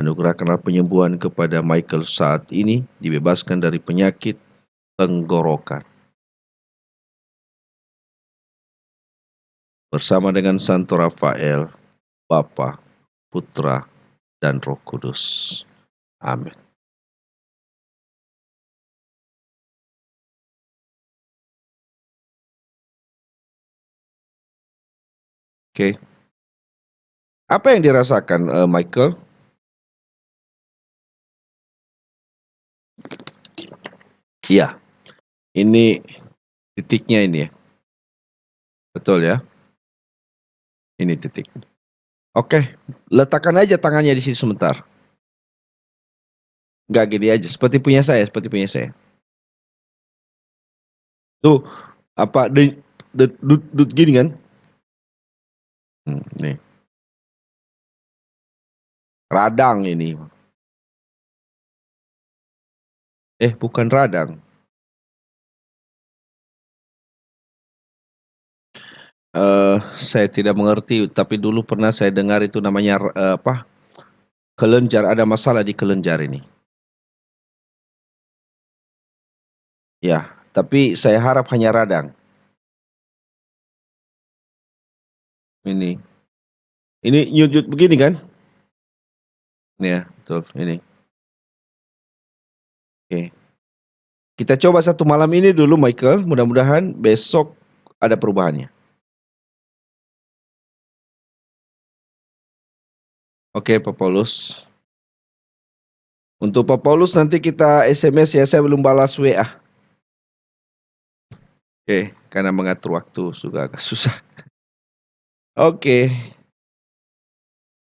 Anugerahkanlah penyembuhan kepada Michael saat ini, dibebaskan dari penyakit tenggorokan. Bersama dengan Santo Rafael, Bapa, Putra, dan Roh Kudus. Amin. Oke. Apa yang dirasakan Michael? Iya, ini titiknya ini ya. Betul ya? Ini titik. Oke, letakkan aja tangannya di sini sebentar. Nggak gini aja, seperti punya saya, seperti punya saya. Tuh, apa dut gini kan? Nih, radang ini. Bukan radang. Saya tidak mengerti, tapi dulu pernah saya dengar itu namanya apa? Kelenjar, ada masalah di kelenjar ini. Ya, tapi saya harap hanya radang. Ini. Ini nyut-nyut begini kan? Ya, betul ini. Oke. Kita coba satu malam ini dulu Michael, mudah-mudahan besok ada perubahannya. Oke, Pak Paulus. Untuk Pak Paulus nanti kita SMS ya, saya belum balas WA. Oke, karena mengatur waktu juga agak susah. Oke,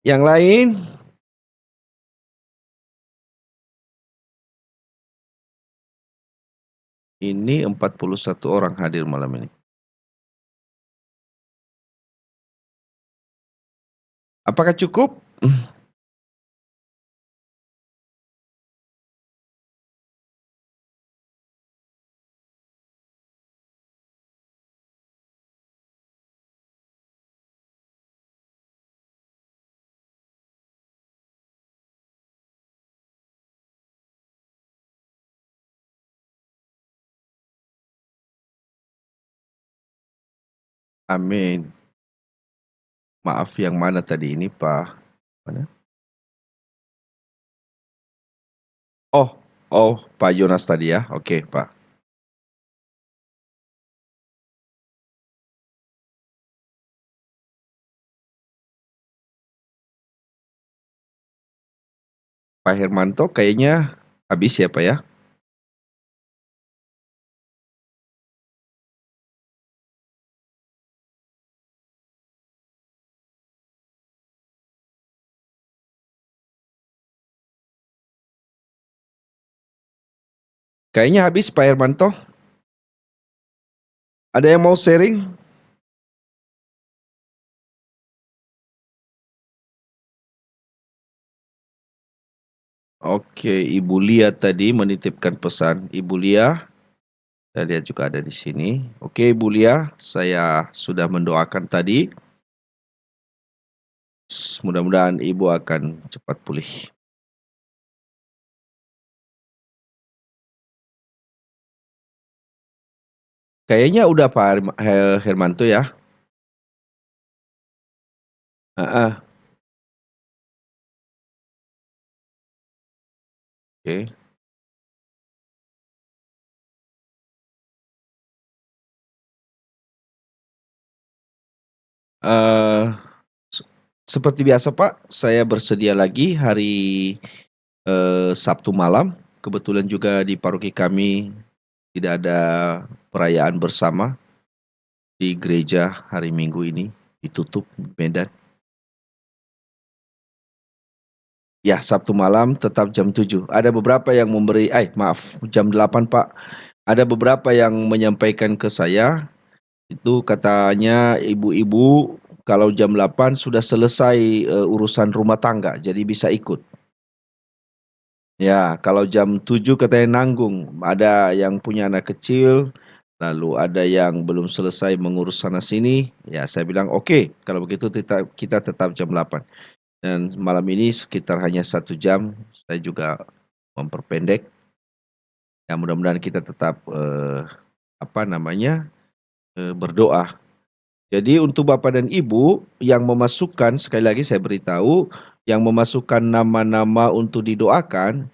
yang lain? Ini 41 orang hadir malam ini. Apakah cukup? Amin. Maaf yang mana tadi ini Pak? Mana? Oh, oh Pak Yonas tadi ya. Oke Pak. Pak Hermanto kayaknya habis ya Pak ya. Kayaknya habis Pak Hermanto. Ada yang mau sharing? Oke, Ibu Lia tadi menitipkan pesan. Ibu Lia, saya lihat juga ada di sini. Oke, Ibu Lia, saya sudah mendoakan tadi. Mudah-mudahan Ibu akan cepat pulih. Kayaknya udah Pak Hermanto ya. Heeh, oke. eee, se seperti biasa, Pak, saya bersedia lagi hari, Sabtu malam. Kebetulan juga di paroki kami tidak ada perayaan bersama di gereja hari Minggu ini, ditutup Medan. Ya, Sabtu malam tetap jam 7. Ada beberapa yang maaf, jam 8, Pak. Ada beberapa yang menyampaikan ke saya, itu katanya ibu-ibu kalau jam 8 sudah selesai, urusan rumah tangga, jadi bisa ikut. Ya, kalau jam 7 katanya nanggung, ada yang punya anak kecil, lalu ada yang belum selesai mengurus sana sini, ya saya bilang, "Oke, kalau begitu kita tetap jam 8." Dan malam ini sekitar hanya 1 jam, saya juga memperpendek, ya mudah-mudahan kita tetap, apa namanya, berdoa. Jadi untuk bapak dan ibu yang memasukkan, sekali lagi saya beritahu, yang memasukkan nama-nama untuk didoakan,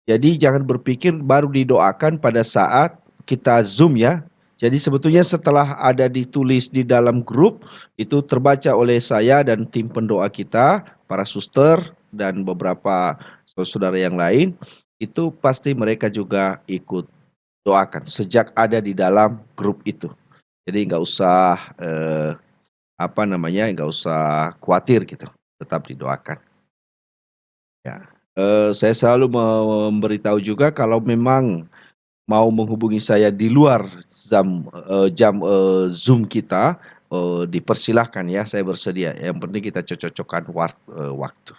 jadi jangan berpikir baru didoakan pada saat kita Zoom ya. Jadi sebetulnya setelah ada ditulis di dalam grup, itu terbaca oleh saya dan tim pendoa kita, para suster dan beberapa saudara yang lain, itu pasti mereka juga ikut doakan sejak ada di dalam grup itu. Jadi nggak usah, apa namanya, nggak usah khawatir gitu, tetap didoakan, ya. Saya selalu memberitahu juga kalau memang mau menghubungi saya di luar jam, Zoom kita, dipersilahkan ya, saya bersedia, yang penting kita cocok-cokkan waktu.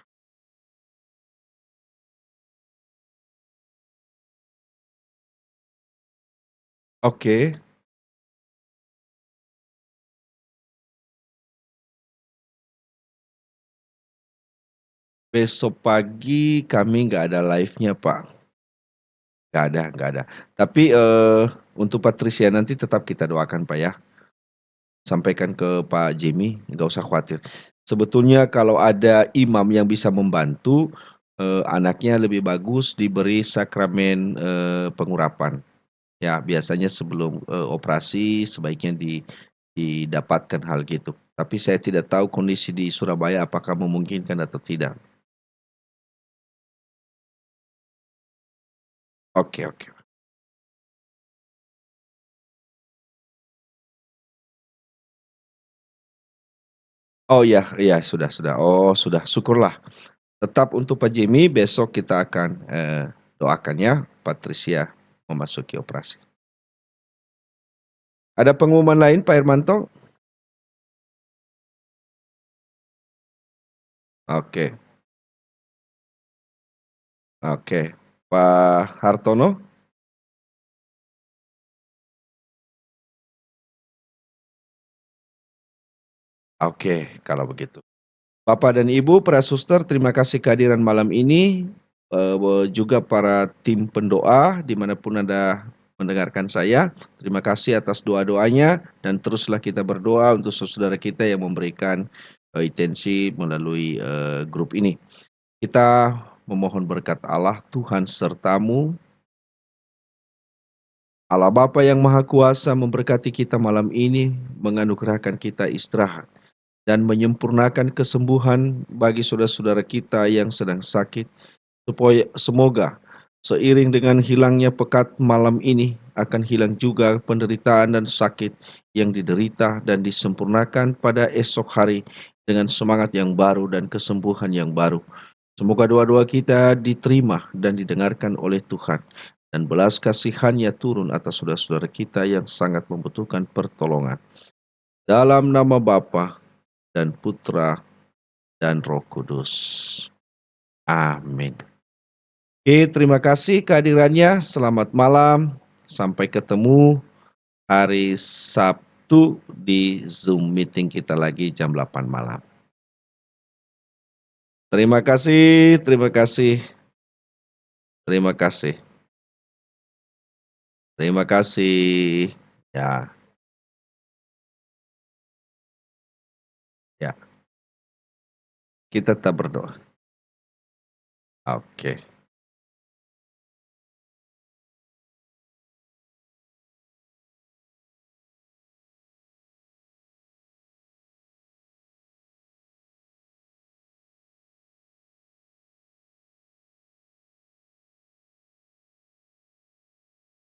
Oke, besok pagi kami nggak ada live-nya, Pak, nggak ada. Tapi, untuk Patricia nanti tetap kita doakan, Pak, ya. Sampaikan ke Pak Jimmy, nggak usah khawatir. Sebetulnya kalau ada imam yang bisa membantu, anaknya lebih bagus diberi sakramen, pengurapan. Ya biasanya sebelum, operasi sebaiknya didapatkan hal gitu. Tapi saya tidak tahu kondisi di Surabaya apakah memungkinkan atau tidak. Oke, oke. Oh iya, iya, sudah. Oh sudah, syukurlah. Tetap untuk Pak Jimmy besok kita akan, doakan ya Patricia memasuki operasi. Ada pengumuman lain Pak Hermanto? Oke, oke. Pak Hartono? Oke, kalau begitu. Bapak dan Ibu para suster, terima kasih kehadiran malam ini, juga para tim pendoa dimanapun Anda mendengarkan saya. Terima kasih atas doa-doanya dan teruslah kita berdoa untuk saudara kita yang memberikan, intensi melalui, grup ini. Kita memohon berkat Allah Tuhan sertamu, Allah Bapa yang Maha Kuasa memberkati kita malam ini, menganugerahkan kita istirahat dan menyempurnakan kesembuhan bagi saudara-saudara kita yang sedang sakit, supaya semoga seiring dengan hilangnya pekat malam ini akan hilang juga penderitaan dan sakit yang diderita dan disempurnakan pada esok hari dengan semangat yang baru dan kesembuhan yang baru. Semoga doa-doa kita diterima dan didengarkan oleh Tuhan dan belas kasihan-Nya turun atas saudara-saudara kita yang sangat membutuhkan pertolongan. Dalam nama Bapa dan Putra dan Roh Kudus. Amin. Oke, terima kasih kehadirannya. Selamat malam. Sampai ketemu hari Sabtu di Zoom meeting kita lagi jam 8 malam. Terima kasih, terima kasih, terima kasih, terima kasih. Ya, ya, kita tetap berdoa. Oke.